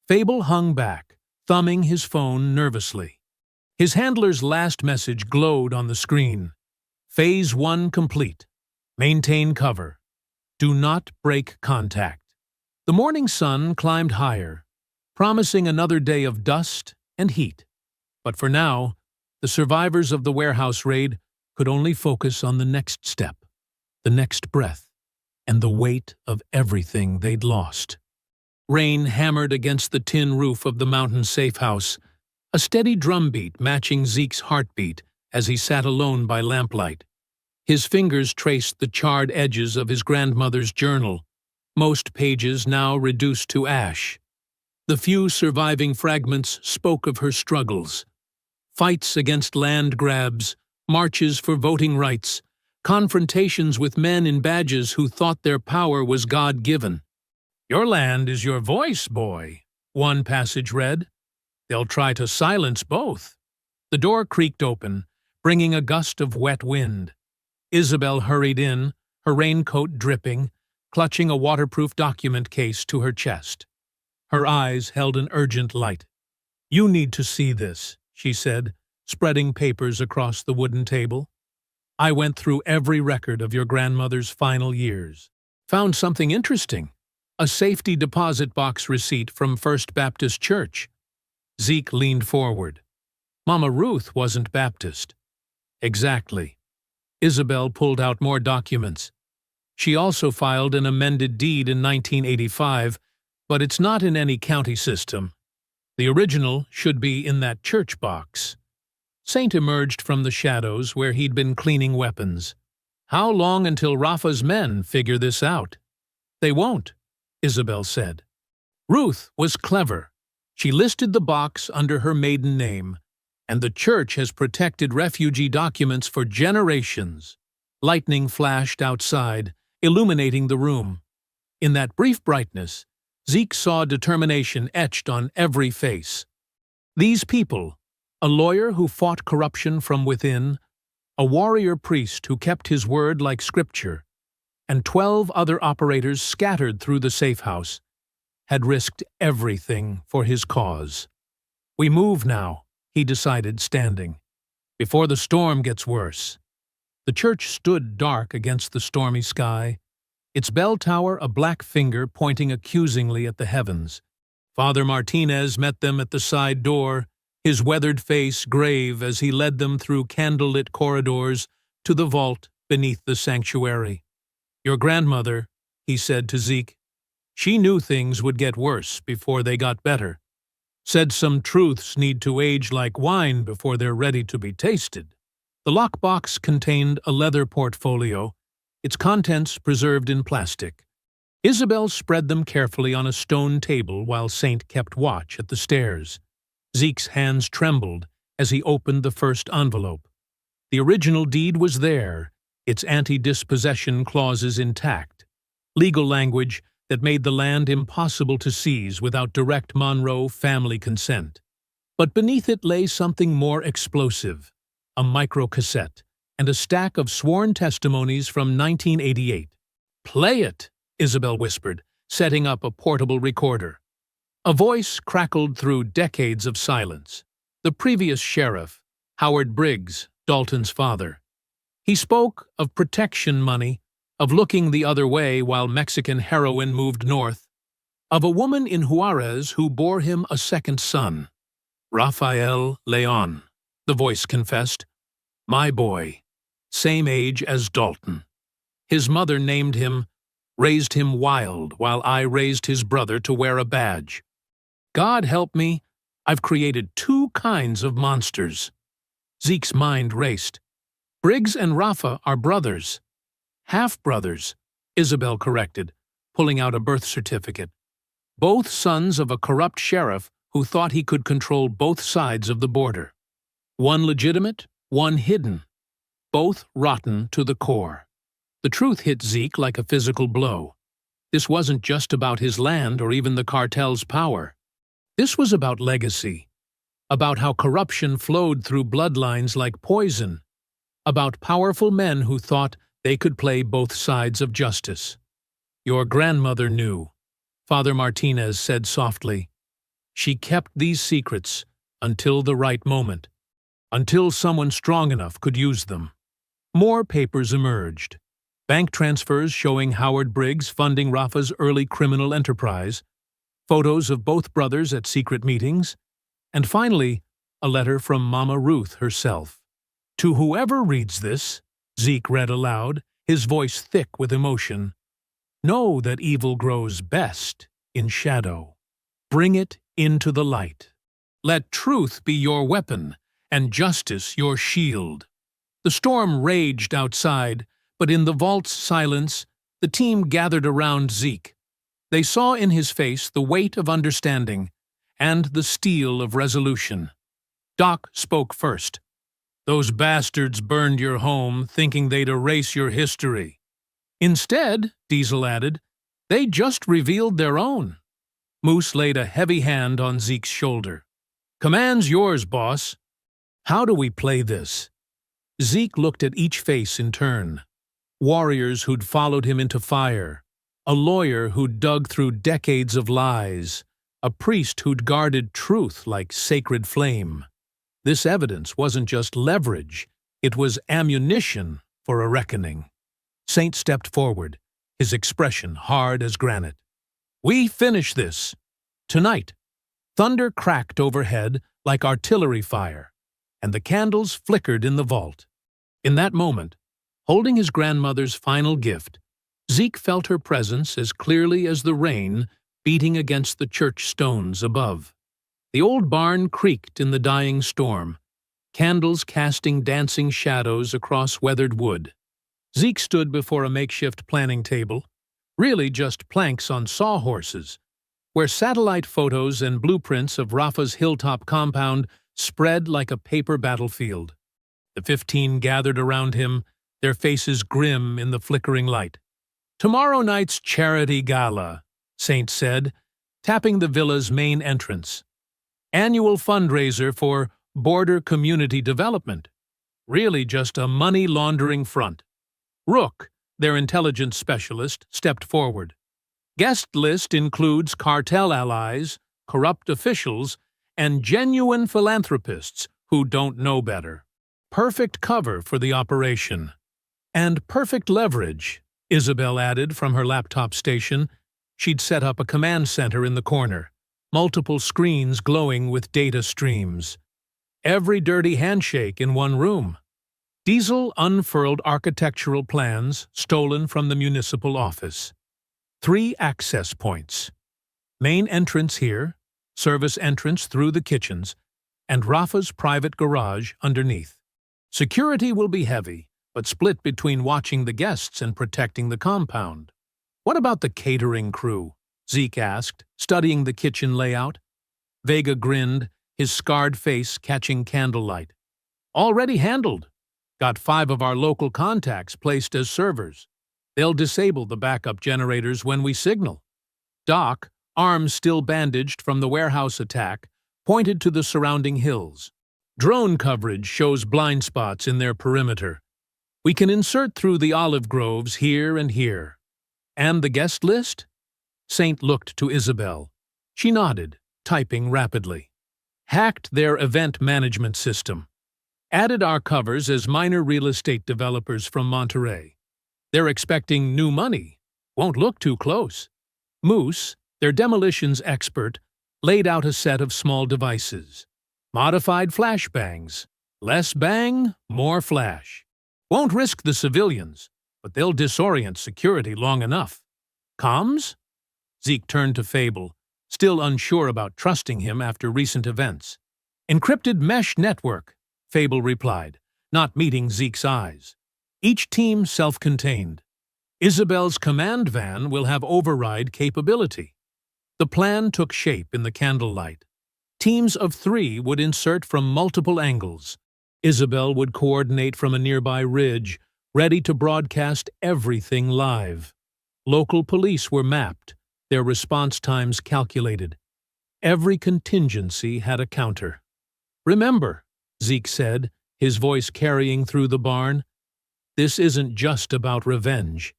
Fable hung back, thumbing his phone nervously. His handler's last message glowed on the screen. "Phase 1 complete. Maintain cover. Do not break contact." The morning sun climbed higher, promising another day of dust and heat. But for now, the survivors of the warehouse raid could only focus on the next step, the next breath, and the weight of everything they'd lost. Rain hammered against the tin roof of the mountain safe house, a steady drumbeat matching Zeke's heartbeat as he sat alone by lamplight. His fingers traced the charred edges of his grandmother's journal, most pages now reduced to ash. The few surviving fragments spoke of her struggles. Fights against land grabs, marches for voting rights, confrontations with men in badges who thought their power was God-given. "Your land is your voice, boy," one passage read. "They'll try to silence both." The door creaked open, bringing a gust of wet wind. Isabel hurried in, her raincoat dripping, clutching a waterproof document case to her chest. Her eyes held an urgent light. "You need to see this," she said, spreading papers across the wooden table. "I went through every record of your grandmother's final years. Found something interesting. A safety deposit box receipt from First Baptist Church." Zeke leaned forward. "Mama Ruth wasn't Baptist." "Exactly." Isabel pulled out more documents. "She also filed an amended deed in 1985, but it's not in any county system. The original should be in that church box." Saint emerged from the shadows where he'd been cleaning weapons. "How long until Rafa's men figure this out?" "They won't," Isabel said. Ruth was clever. She listed the box under her maiden name, and the church has protected refugee documents for generations. Lightning flashed outside, illuminating the room. In that brief brightness, Zeke saw determination etched on every face. These people, a lawyer who fought corruption from within, a warrior priest who kept his word like scripture, and 12 other operators scattered through the safe house, had risked everything for his cause. "We move now," he decided, standing, "before the storm gets worse." The church stood dark against the stormy sky, its bell tower a black finger pointing accusingly at the heavens. Father Martinez met them at the side door, his weathered face grave as he led them through candlelit corridors to the vault beneath the sanctuary. "Your grandmother," he said to Zeke, "she knew things would get worse before they got better. Said some truths need to age like wine before they're ready to be tasted." The lockbox contained a leather portfolio, its contents preserved in plastic. Isabel spread them carefully on a stone table while Saint kept watch at the stairs. Zeke's hands trembled as he opened the first envelope. The original deed was there, its anti-dispossession clauses intact. Legal language that made the land impossible to seize without direct Monroe family consent. But beneath it lay something more explosive, a microcassette, and a stack of sworn testimonies from 1988. "Play it," Isabel whispered, setting up a portable recorder. A voice crackled through decades of silence. The previous sheriff, Howard Briggs, Dalton's father. He spoke of protection money, of looking the other way while Mexican heroin moved north, of a woman in Juarez who bore him a second son. "Rafael Leon," the voice confessed. "My boy, same age as Dalton. His mother named him, raised him wild while I raised his brother to wear a badge. God help me, I've created 2 kinds of monsters." Zeke's mind raced. "Briggs and Rafa are brothers." "Half-brothers," Isabel corrected, pulling out a birth certificate. "Both sons of a corrupt sheriff who thought he could control both sides of the border. One legitimate, one hidden. Both rotten to the core." The truth hit Zeke like a physical blow. This wasn't just about his land or even the cartel's power. This was about legacy, about how corruption flowed through bloodlines like poison, about powerful men who thought they could play both sides of justice. "Your grandmother knew," Father Martinez said softly. "She kept these secrets until the right moment, until someone strong enough could use them." More papers emerged. Bank transfers showing Howard Briggs funding Rafa's early criminal enterprise, photos of both brothers at secret meetings, and finally, a letter from Mama Ruth herself. "To whoever reads this," Zeke read aloud, his voice thick with emotion, "know that evil grows best in shadow. Bring it into the light. Let truth be your weapon and justice your shield." The storm raged outside, but in the vault's silence, the team gathered around Zeke. They saw in his face the weight of understanding and the steel of resolution. Doc spoke first. "Those bastards burned your home thinking they'd erase your history. Instead," Diesel added, "they just revealed their own." Moose laid a heavy hand on Zeke's shoulder. "Command's yours, boss. How do we play this?" Zeke looked at each face in turn. Warriors who'd followed him into fire, a lawyer who'd dug through decades of lies, a priest who'd guarded truth like sacred flame. This evidence wasn't just leverage, it was ammunition for a reckoning. Saint stepped forward, his expression hard as granite. "We finish this. Tonight." Thunder cracked overhead like artillery fire, and the candles flickered in the vault. In that moment, holding his grandmother's final gift, Zeke felt her presence as clearly as the rain beating against the church stones above. The old barn creaked in the dying storm, candles casting dancing shadows across weathered wood. Zeke stood before a makeshift planning table, really just planks on sawhorses, where satellite photos and blueprints of Rafa's hilltop compound spread like a paper battlefield. The 15 gathered around him, their faces grim in the flickering light. "Tomorrow night's charity gala," Saint said, tapping the villa's main entrance. "Annual fundraiser for border community development. Really just a money-laundering front." Rook, their intelligence specialist, stepped forward. "Guest list includes cartel allies, corrupt officials, and genuine philanthropists who don't know better. Perfect cover for the operation." "And perfect leverage," Isabel added from her laptop station. She'd set up a command center in the corner, multiple screens glowing with data streams. Every dirty handshake in one room. Diesel unfurled architectural plans stolen from the municipal office. 3 access points. Main entrance here, service entrance through the kitchens, and Rafa's private garage underneath. Security will be heavy, but split between watching the guests and protecting the compound. "What about the catering crew?" Zeke asked, studying the kitchen layout. Vega grinned, his scarred face catching candlelight. "Already handled. Got 5 of our local contacts placed as servers. They'll disable the backup generators when we signal." Doc, arms still bandaged from the warehouse attack, pointed to the surrounding hills. "Drone coverage shows blind spots in their perimeter. We can insert through the olive groves here and here." "And the guest list?" Saint looked to Isabel. She nodded, typing rapidly. "Hacked their event management system. Added our covers as minor real estate developers from Monterey. They're expecting new money. Won't look too close." Moose, their demolitions expert, laid out a set of small devices. Modified flashbangs. Less bang, more flash. Won't risk the civilians, but they'll disorient security long enough. "Comms?" Zeke turned to Fable, still unsure about trusting him after recent events. "Encrypted mesh network," Fable replied, not meeting Zeke's eyes. "Each team self-contained. Isabel's command van will have override capability." The plan took shape in the candlelight. Teams of 3 would insert from multiple angles. Isabel would coordinate from a nearby ridge, ready to broadcast everything live. Local police were mapped, their response times calculated. Every contingency had a counter. "Remember," Zeke said, his voice carrying through the barn, "this isn't just about revenge.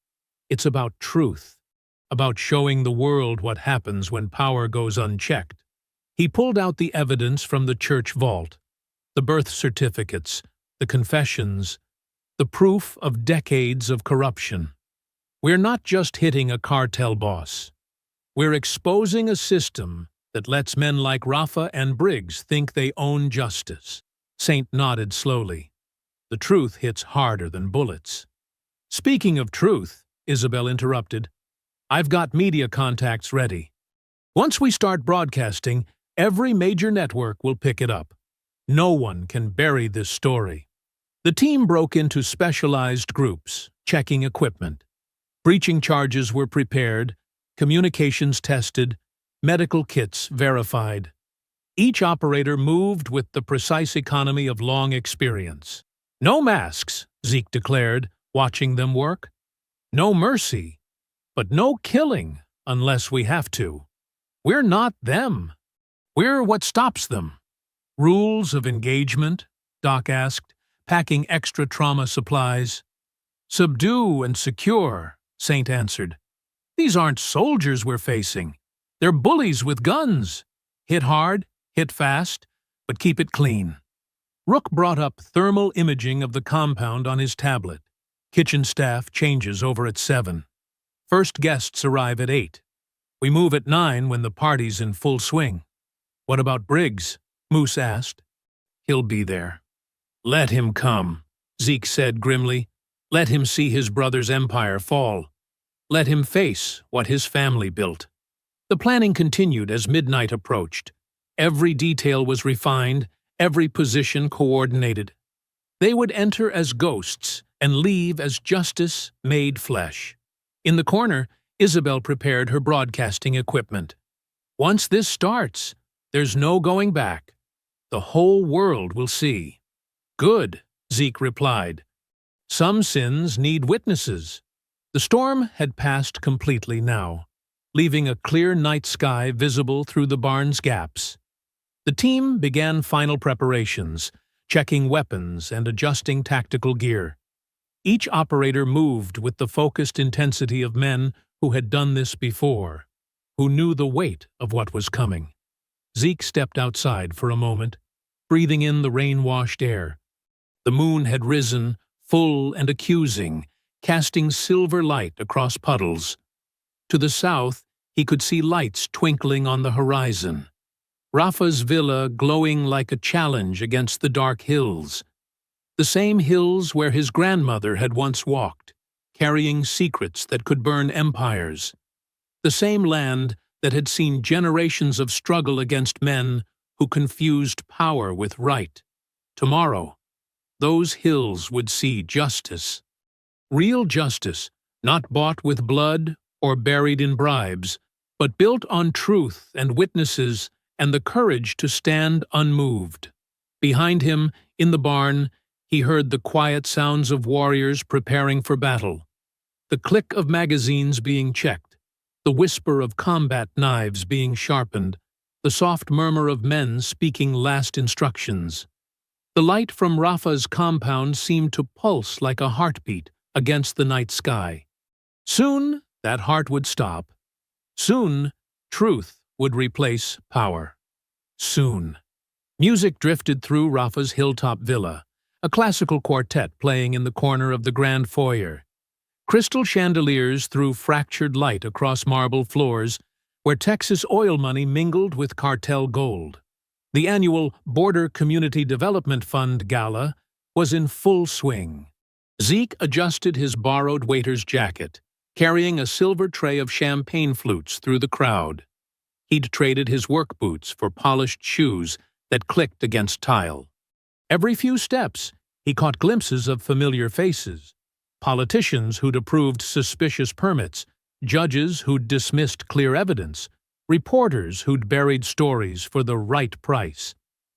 It's about truth, about showing the world what happens when power goes unchecked." He pulled out the evidence from the church vault, the birth certificates, the confessions, the proof of decades of corruption. "We're not just hitting a cartel boss. We're exposing a system that lets men like Rafa and Briggs think they own justice." Saint nodded slowly. "The truth hits harder than bullets." "Speaking of truth," Isabel interrupted, "I've got media contacts ready. Once we start broadcasting, every major network will pick it up. No one can bury this story." The team broke into specialized groups, checking equipment. Breaching charges were prepared, communications tested, medical kits verified. Each operator moved with the precise economy of long experience. "No masks," Zeke declared, watching them work. "No mercy, but no killing unless we have to. We're not them. We're what stops them." "Rules of engagement?" Doc asked, packing extra trauma supplies. "Subdue and secure," Saint answered. "These aren't soldiers we're facing. They're bullies with guns. Hit hard, hit fast, but keep it clean." Rook brought up thermal imaging of the compound on his tablet. Kitchen staff changes over at 7. First guests arrive at 8. We move at 9 when the party's in full swing. "What about Briggs?" Moose asked. "He'll be there." "Let him come," Zeke said grimly. "Let him see his brother's empire fall. Let him face what his family built." The planning continued as midnight approached. Every detail was refined, every position coordinated. They would enter as ghosts and leave as justice made flesh. In the corner, Isabel prepared her broadcasting equipment. Once this starts, there's no going back. The whole world will see. Good, Zeke replied. Some sins need witnesses. The storm had passed completely now, leaving a clear night sky visible through the barn's gaps. The team began final preparations, checking weapons and adjusting tactical gear. Each operator moved with the focused intensity of men who had done this before, who knew the weight of what was coming. Zeke stepped outside for a moment, breathing in the rain-washed air. The moon had risen, full and accusing, casting silver light across puddles. To the south, he could see lights twinkling on the horizon. Rafa's villa glowing like a challenge against the dark hills. The same hills where his grandmother had once walked, carrying secrets that could burn empires. The same land that had seen generations of struggle against men who confused power with right. Tomorrow, those hills would see justice. Real justice, not bought with blood or buried in bribes, but built on truth and witnesses and the courage to stand unmoved. Behind him, in the barn, he heard the quiet sounds of warriors preparing for battle, the click of magazines being checked, the whisper of combat knives being sharpened, the soft murmur of men speaking last instructions. The light from Rafa's compound seemed to pulse like a heartbeat against the night sky. Soon, that heart would stop. Soon, truth would replace power. Soon. Music drifted through Rafa's hilltop villa, a classical quartet playing in the corner of the grand foyer. Crystal chandeliers threw fractured light across marble floors where Texas oil money mingled with cartel gold. The annual Border Community Development Fund Gala was in full swing. Zeke adjusted his borrowed waiter's jacket, carrying a silver tray of champagne flutes through the crowd. He'd traded his work boots for polished shoes that clicked against tile. Every few steps, he caught glimpses of familiar faces, politicians who'd approved suspicious permits, judges who'd dismissed clear evidence, reporters who'd buried stories for the right price.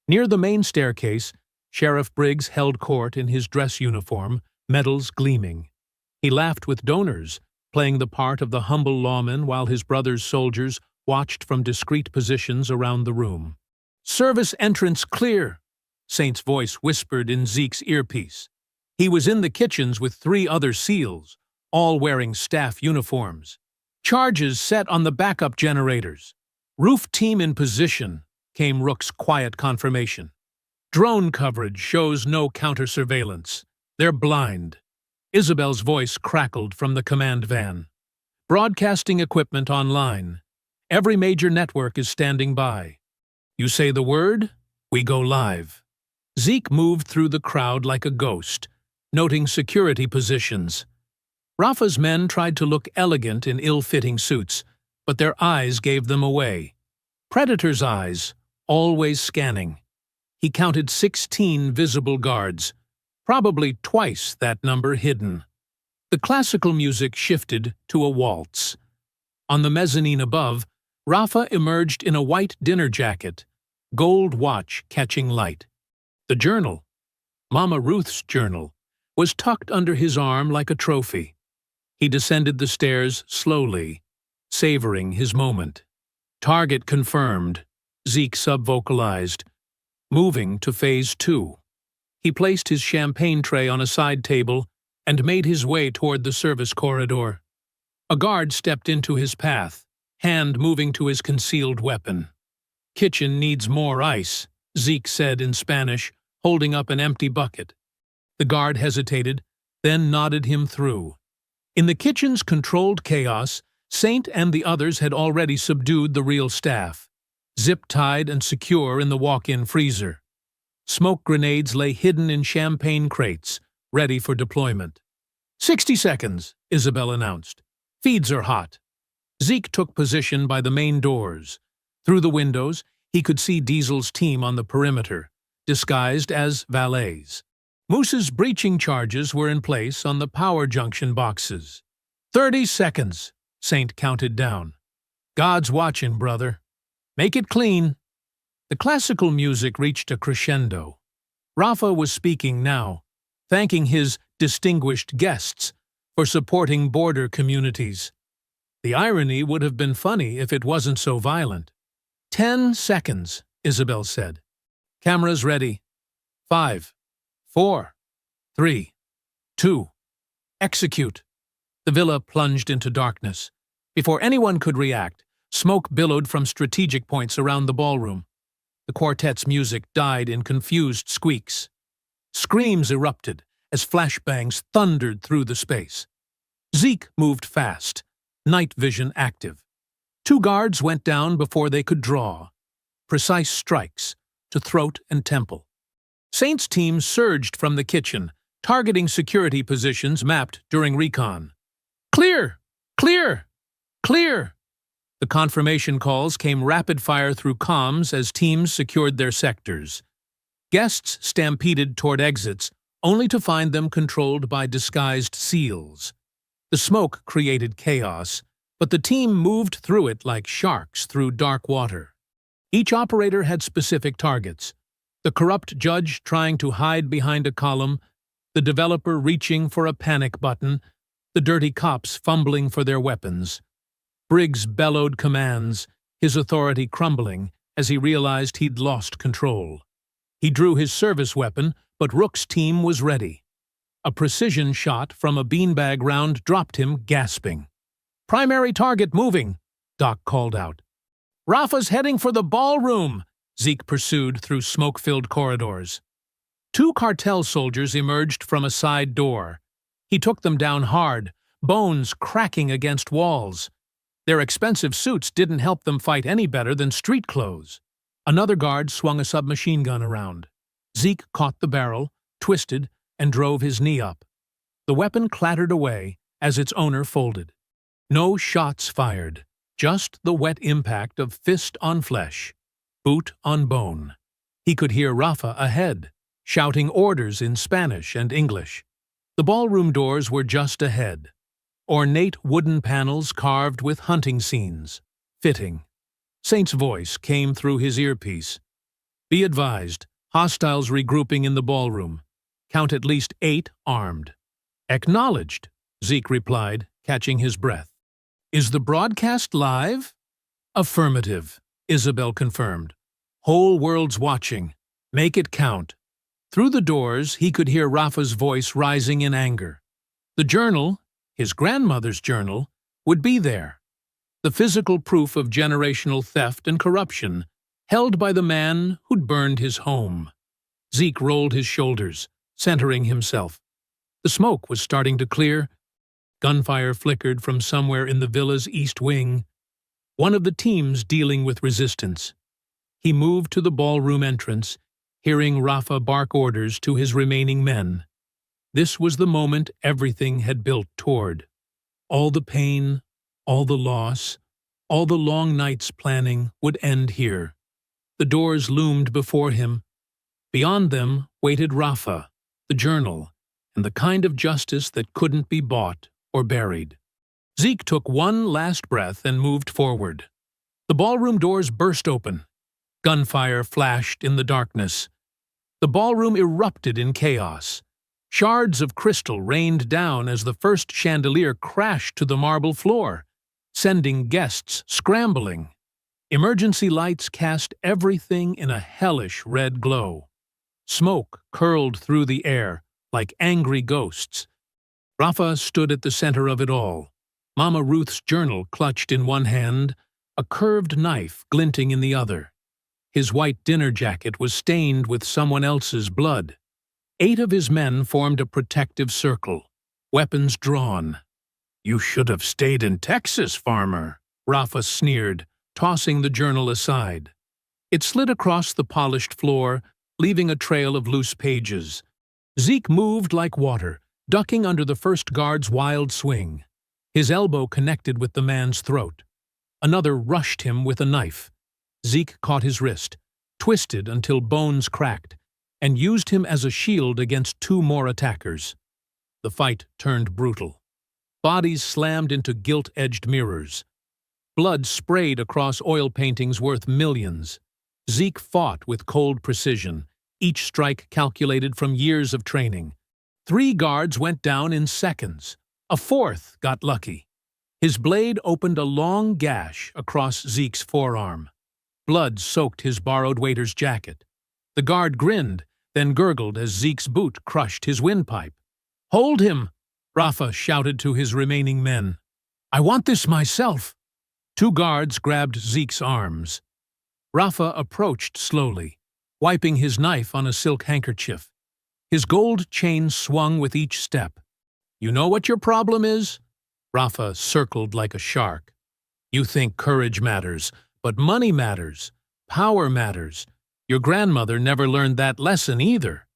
Near the main staircase, Sheriff Briggs held court in his dress uniform, medals gleaming. He laughed with donors, playing the part of the humble lawman while his brother's soldiers watched from discreet positions around the room. "Service entrance clear," Saint's voice whispered in Zeke's earpiece. He was in the kitchens with 3 other SEALs, all wearing staff uniforms. "Charges set on the backup generators." "Roof team in position," came Rook's quiet confirmation. "Drone coverage shows no counter-surveillance. They're blind." Isabel's voice crackled from the command van. "Broadcasting equipment online. Every major network is standing by. You say the word, we go live." Zeke moved through the crowd like a ghost, noting security positions. Rafa's men tried to look elegant in ill-fitting suits, but their eyes gave them away. Predator's eyes, always scanning. He counted 16 visible guards, probably twice that number hidden. The classical music shifted to a waltz. On the mezzanine above, Rafa emerged in a white dinner jacket, gold watch catching light. The journal, Mama Ruth's journal, was tucked under his arm like a trophy. He descended the stairs slowly, savoring his moment. "Target confirmed," Zeke subvocalized, moving to Phase 2. He placed his champagne tray on a side table and made his way toward the service corridor. A guard stepped into his path, hand moving to his concealed weapon. "Kitchen needs more ice," Zeke said in Spanish, holding up an empty bucket. The guard hesitated, then nodded him through. In the kitchen's controlled chaos, Saint and the others had already subdued the real staff, zip-tied and secure in the walk-in freezer. Smoke grenades lay hidden in champagne crates, ready for deployment. 60 seconds, Isabel announced. "Feeds are hot." Zeke took position by the main doors. Through the windows, he could see Diesel's team on the perimeter, disguised as valets. Moose's breaching charges were in place on the power junction boxes. 30 seconds, Saint counted down. God's watching, brother. Make it clean. The classical music reached a crescendo. Rafa was speaking now, thanking his distinguished guests for supporting border communities. The irony would have been funny if it wasn't so violent. 10 seconds, Isabel said. Cameras ready. 5, 4, 3, 2, execute. The villa plunged into darkness. Before anyone could react, smoke billowed from strategic points around the ballroom. The quartet's music died in confused squeaks. Screams erupted as flashbangs thundered through the space. Zeke moved fast, night vision active. 2 guards went down before they could draw. Precise strikes to throat and temple. Saint's team surged from the kitchen, targeting security positions mapped during recon. Clear! Clear! Clear! The confirmation calls came rapid-fire through comms as teams secured their sectors. Guests stampeded toward exits, only to find them controlled by disguised SEALs. The smoke created chaos, but the team moved through it like sharks through dark water. Each operator had specific targets. The corrupt judge trying to hide behind a column, the developer reaching for a panic button, the dirty cops fumbling for their weapons. Briggs bellowed commands, his authority crumbling as he realized he'd lost control. He drew his service weapon, but Rook's team was ready. A precision shot from a beanbag round dropped him, gasping. Primary target moving, Doc called out. Rafa's heading for the ballroom, Zeke pursued through smoke-filled corridors. 2 cartel soldiers emerged from a side door. He took them down hard, bones cracking against walls. Their expensive suits didn't help them fight any better than street clothes. Another guard swung a submachine gun around. Zeke caught the barrel, twisted, and drove his knee up. The weapon clattered away as its owner folded. No shots fired, just the wet impact of fist on flesh, boot on bone. He could hear Rafa ahead, shouting orders in Spanish and English. The ballroom doors were just ahead. Ornate wooden panels carved with hunting scenes. Fitting. Saint's voice came through his earpiece. Be advised, hostiles regrouping in the ballroom. Count at least 8 armed. Acknowledged, Zeke replied, catching his breath. Is the broadcast live? Affirmative, Isabel confirmed. Whole world's watching. Make it count. Through the doors, he could hear Rafa's voice rising in anger. The journal, his grandmother's journal, would be there. The physical proof of generational theft and corruption, held by the man who'd burned his home. Zeke rolled his shoulders, centering himself. The smoke was starting to clear. Gunfire flickered from somewhere in the villa's east wing. One of the teams dealing with resistance. He moved to the ballroom entrance, hearing Rafa bark orders to his remaining men. This was the moment everything had built toward. All the pain, all the loss, all the long nights planning would end here. The doors loomed before him. Beyond them waited Rafa, the journal, and the kind of justice that couldn't be bought or buried. Zeke took one last breath and moved forward. The ballroom doors burst open. Gunfire flashed in the darkness. The ballroom erupted in chaos. Shards of crystal rained down as the first chandelier crashed to the marble floor, sending guests scrambling. Emergency lights cast everything in a hellish red glow. Smoke curled through the air like angry ghosts. Rafa stood at the center of it all, Mama Ruth's journal clutched in one hand, a curved knife glinting in the other. His white dinner jacket was stained with someone else's blood. 8 of his men formed a protective circle, weapons drawn. "You should have stayed in Texas, farmer," Rafa sneered, tossing the journal aside. It slid across the polished floor, leaving a trail of loose pages. Zeke moved like water, ducking under the first guard's wild swing. His elbow connected with the man's throat. Another rushed him with a knife. Zeke caught his wrist, twisted until bones cracked, and used him as a shield against two more attackers. The fight turned brutal. Bodies slammed into gilt-edged mirrors. Blood sprayed across oil paintings worth millions. Zeke fought with cold precision, each strike calculated from years of training. 3 guards went down in seconds. A 4th got lucky. His blade opened a long gash across Zeke's forearm. Blood soaked his borrowed waiter's jacket. The guard grinned, then gurgled as Zeke's boot crushed his windpipe. "Hold him!" Rafa shouted to his remaining men. "I want this myself." 2 guards grabbed Zeke's arms. Rafa approached slowly, wiping his knife on a silk handkerchief. His gold chain swung with each step. "You know what your problem is?" Rafa circled like a shark. "You think courage matters, but money matters. Power matters. Your grandmother never learned that lesson either."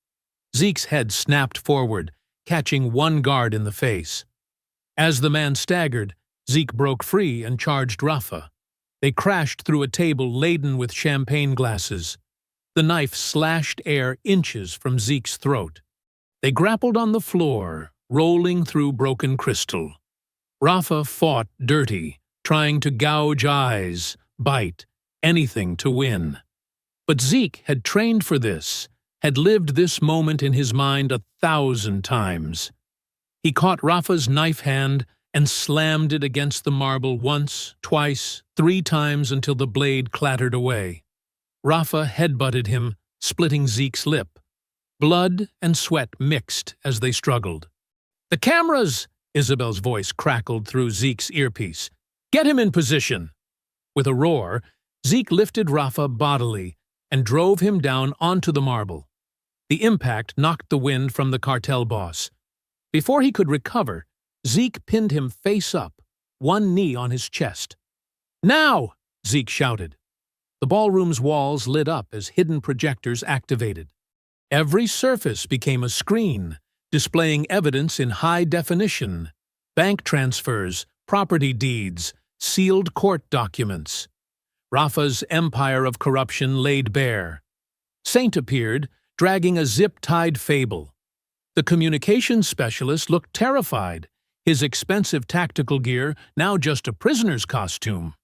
Zeke's head snapped forward, catching one guard in the face. As the man staggered, Zeke broke free and charged Rafa. They crashed through a table laden with champagne glasses. The knife slashed air inches from Zeke's throat. They grappled on the floor, rolling through broken crystal. Rafa fought dirty, trying to gouge eyes, bite, anything to win. But Zeke had trained for this, had lived this moment in his mind 1,000 times. He caught Rafa's knife hand and slammed it against the marble once, twice, 3 times until the blade clattered away. Rafa headbutted him, splitting Zeke's lip. Blood and sweat mixed as they struggled. "The cameras!" Isabel's voice crackled through Zeke's earpiece. "Get him in position!" With a roar, Zeke lifted Rafa bodily and drove him down onto the marble. The impact knocked the wind from the cartel boss. Before he could recover, Zeke pinned him face up, one knee on his chest. "Now!" Zeke shouted. The ballroom's walls lit up as hidden projectors activated. Every surface became a screen, displaying evidence in high definition: bank transfers, property deeds, sealed court documents. Rafa's empire of corruption laid bare. Saint appeared, dragging a zip-tied fable. The communications specialist looked terrified, his expensive tactical gear now just a prisoner's costume.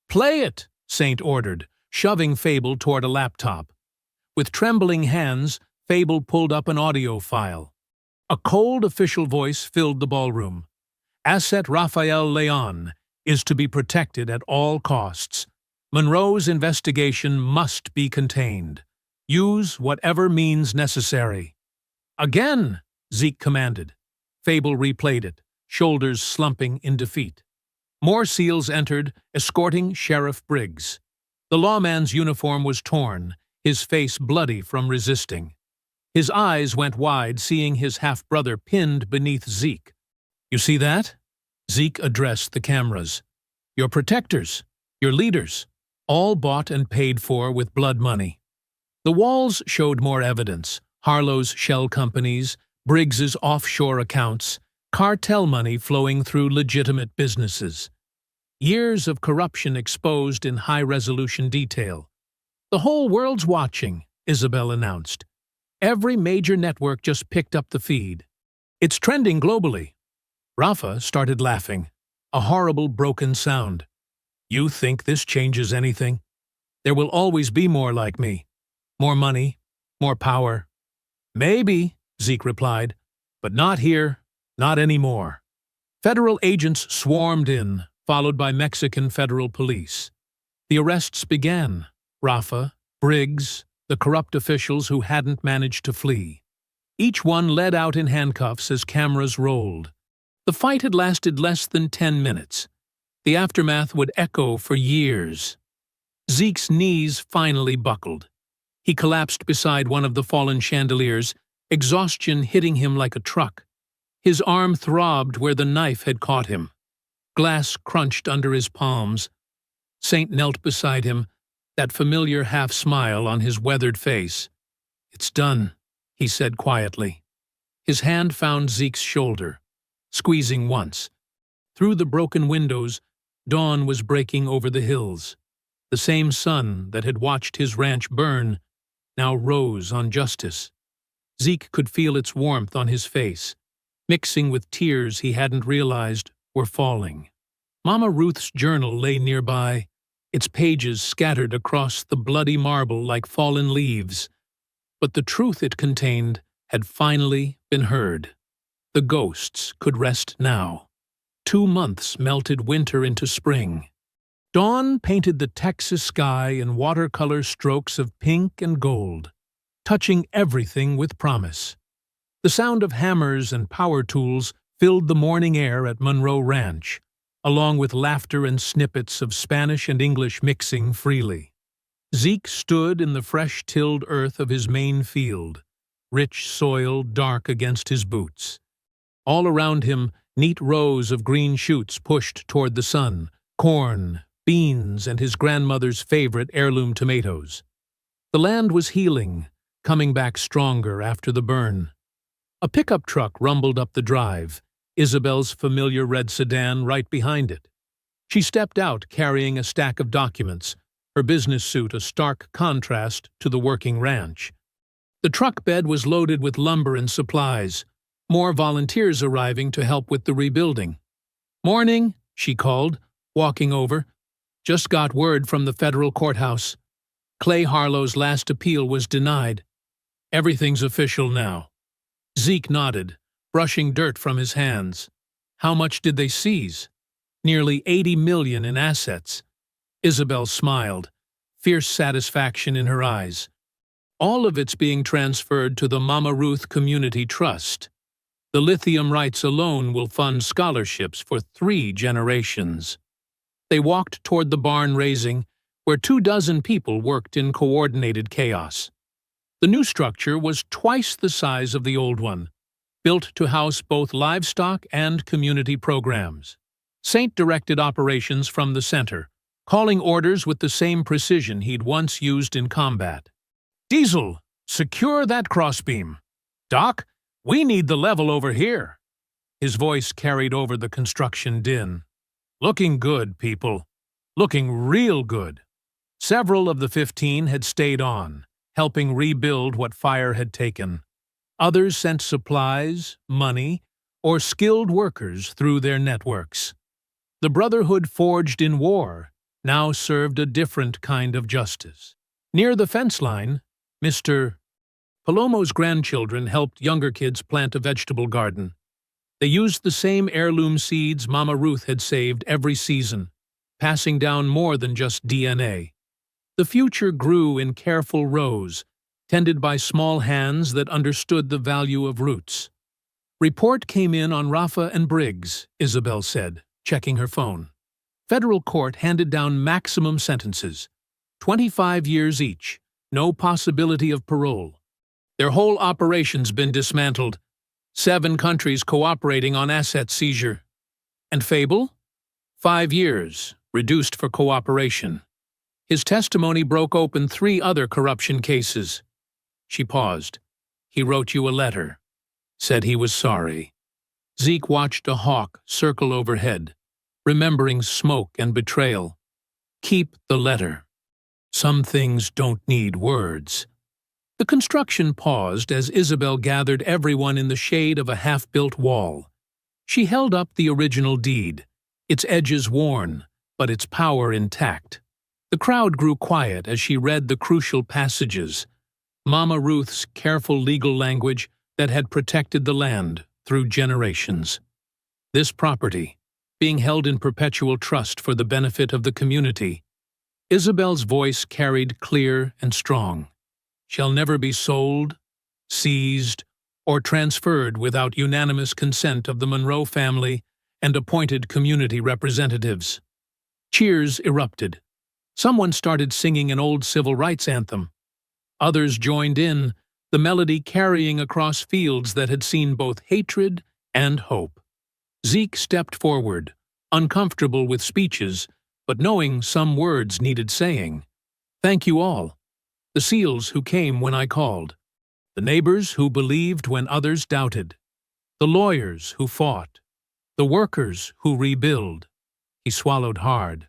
"Play it," Saint ordered, shoving Fable toward a laptop. With trembling hands, Fable pulled up an audio file. A cold official voice filled the ballroom. "Asset Rafael Leon is to be protected at all costs. Monroe's investigation must be contained. Use whatever means necessary." "Again!" Zeke commanded. Fable replayed it, shoulders slumping in defeat. More SEALs entered, escorting Sheriff Briggs. The lawman's uniform was torn, his face bloody from resisting. His eyes went wide, seeing his half-brother pinned beneath Zeke. "You see that?" Zeke addressed the cameras. "Your protectors, your leaders, all bought and paid for with blood money." The walls showed more evidence: Harlow's shell companies, Briggs's offshore accounts, cartel money flowing through legitimate businesses. Years of corruption exposed in high-resolution detail. "The whole world's watching," Isabel announced. Every major network just picked up the feed. "It's trending globally." Rafa started laughing, a horrible broken sound. "You think this changes anything? There will always be more like me. More money, more power." "Maybe," Zeke replied, "but not here, not anymore." Federal agents swarmed in, followed by Mexican federal police. The arrests began: Rafa, Briggs, the corrupt officials who hadn't managed to flee. Each one led out in handcuffs as cameras rolled. The fight had lasted less than 10 minutes. The aftermath would echo for years. Zeke's knees finally buckled. He collapsed beside one of the fallen chandeliers, exhaustion hitting him like a truck. His arm throbbed where the knife had caught him. Glass crunched under his palms. Saint knelt beside him, that familiar half-smile on his weathered face. "It's done," he said quietly. His hand found Zeke's shoulder, squeezing once. Through the broken windows, dawn was breaking over the hills. The same sun that had watched his ranch burn, now rose on justice. Zeke could feel its warmth on his face, mixing with tears he hadn't realized were falling. Mama Ruth's journal lay nearby, its pages scattered across the bloody marble like fallen leaves. But the truth it contained had finally been heard. The ghosts could rest now. 2 months melted winter into spring. Dawn painted the Texas sky in watercolor strokes of pink and gold, touching everything with promise. The sound of hammers and power tools filled the morning air at Monroe Ranch, along with laughter and snippets of Spanish and English mixing freely. Zeke stood in the fresh-tilled earth of his main field, rich soil dark against his boots. All around him, neat rows of green shoots pushed toward the sun, corn, beans, and his grandmother's favorite heirloom tomatoes. The land was healing, coming back stronger after the burn. A pickup truck rumbled up the drive, Isabel's familiar red sedan right behind it. She stepped out carrying a stack of documents, her business suit a stark contrast to the working ranch. The truck bed was loaded with lumber and supplies, more volunteers arriving to help with the rebuilding. "Morning," she called, walking over. "Just got word from the federal courthouse. Clay Harlow's last appeal was denied. Everything's official now." Zeke nodded, brushing dirt from his hands. "How much did they seize?" "Nearly $80 million in assets." Isabel smiled, fierce satisfaction in her eyes. "All of it's being transferred to the Mama Ruth Community Trust. The lithium rights alone will fund scholarships for 3 generations." They walked toward the barn raising, where 24 people worked in coordinated chaos. The new structure was twice the size of the old one, built to house both livestock and community programs. Saint directed operations from the center, calling orders with the same precision he'd once used in combat. "Diesel, secure that crossbeam. Doc, we need the level over here." His voice carried over the construction din. "Looking good, people. Looking real good." Several of the 15 had stayed on, helping rebuild what fire had taken. Others sent supplies, money, or skilled workers through their networks. The brotherhood forged in war now served a different kind of justice. Near the fence line, Mr. Palomo's grandchildren helped younger kids plant a vegetable garden. They used the same heirloom seeds Mama Ruth had saved every season, passing down more than just DNA. The future grew in careful rows, tended by small hands that understood the value of roots. "Report came in on Rafa and Briggs," Isabel said, checking her phone. Federal court handed down maximum sentences, 25 years each, no possibility of parole. Their whole operation's been dismantled. 7 countries cooperating on asset seizure. And Fable? 5 years, reduced for cooperation. His testimony broke open 3 other corruption cases. She paused. "He wrote you a letter. Said he was sorry." Zeke watched a hawk circle overhead, remembering smoke and betrayal. "Keep the letter. Some things don't need words." The construction paused as Isabel gathered everyone in the shade of a half-built wall. She held up the original deed, its edges worn, but its power intact. The crowd grew quiet as she read the crucial passages, Mama Ruth's careful legal language that had protected the land through generations. This property, being held in perpetual trust for the benefit of the community, Isabel's voice carried clear and strong, shall never be sold, seized, or transferred without unanimous consent of the Monroe family and appointed community representatives. Cheers erupted. Someone started singing an old civil rights anthem. Others joined in, the melody carrying across fields that had seen both hatred and hope. Zeke stepped forward, uncomfortable with speeches, but knowing some words needed saying. "Thank you all. The SEALs who came when I called. The neighbors who believed when others doubted. The lawyers who fought. The workers who rebuild." He swallowed hard.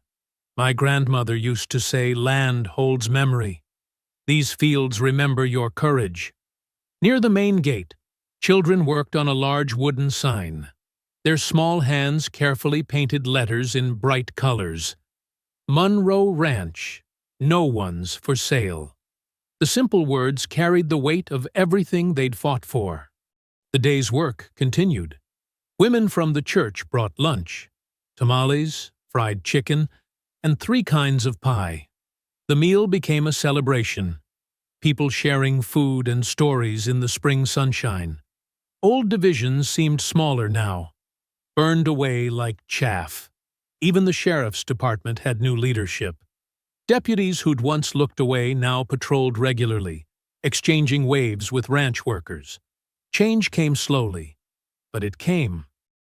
"My grandmother used to say land holds memory. These fields remember your courage. Near the main gate, children worked on a large wooden sign. Their small hands carefully painted letters in bright colors. Munro Ranch, no one's for sale. The simple words carried the weight of everything they'd fought for. The day's work continued. Women from the church brought lunch, tamales, fried chicken, and 3 kinds of pie. The meal became a celebration, people sharing food and stories in the spring sunshine. Old divisions seemed smaller now, burned away like chaff. Even the sheriff's department had new leadership. Deputies who'd once looked away now patrolled regularly, exchanging waves with ranch workers. Change came slowly, but it came.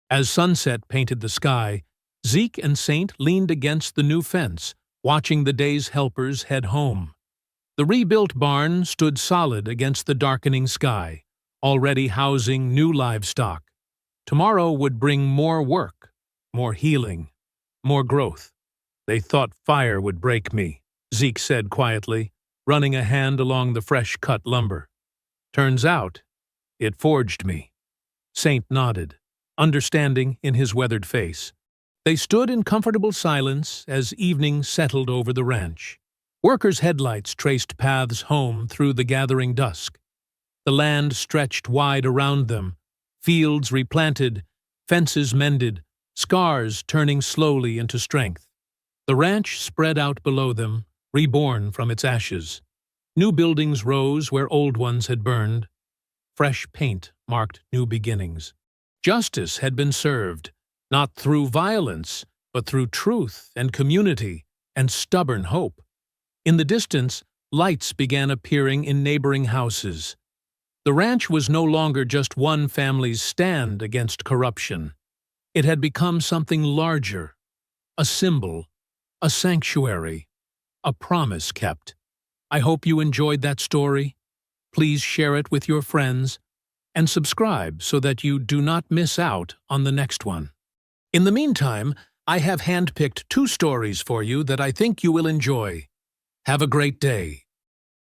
As sunset painted the sky, Zeke and Saint leaned against the new fence, watching the day's helpers head home. The rebuilt barn stood solid against the darkening sky, already housing new livestock. Tomorrow would bring more work, more healing, more growth. "They thought fire would break me," Zeke said quietly, running a hand along the fresh-cut lumber. "Turns out, it forged me." Saint nodded, understanding in his weathered face. They stood in comfortable silence as evening settled over the ranch. Workers' headlights traced paths home through the gathering dusk. The land stretched wide around them, fields replanted, fences mended, scars turning slowly into strength. The ranch spread out below them, reborn from its ashes. New buildings rose where old ones had burned. Fresh paint marked new beginnings. Justice had been served, not through violence, but through truth and community and stubborn hope. In the distance, lights began appearing in neighboring houses. The ranch was no longer just one family's stand against corruption. It had become something larger, a symbol, a sanctuary, a promise kept. I hope you enjoyed that story. Please share it with your friends and subscribe so that you do not miss out on the next one. In the meantime, I have handpicked 2 stories for you that I think you will enjoy. Have a great day.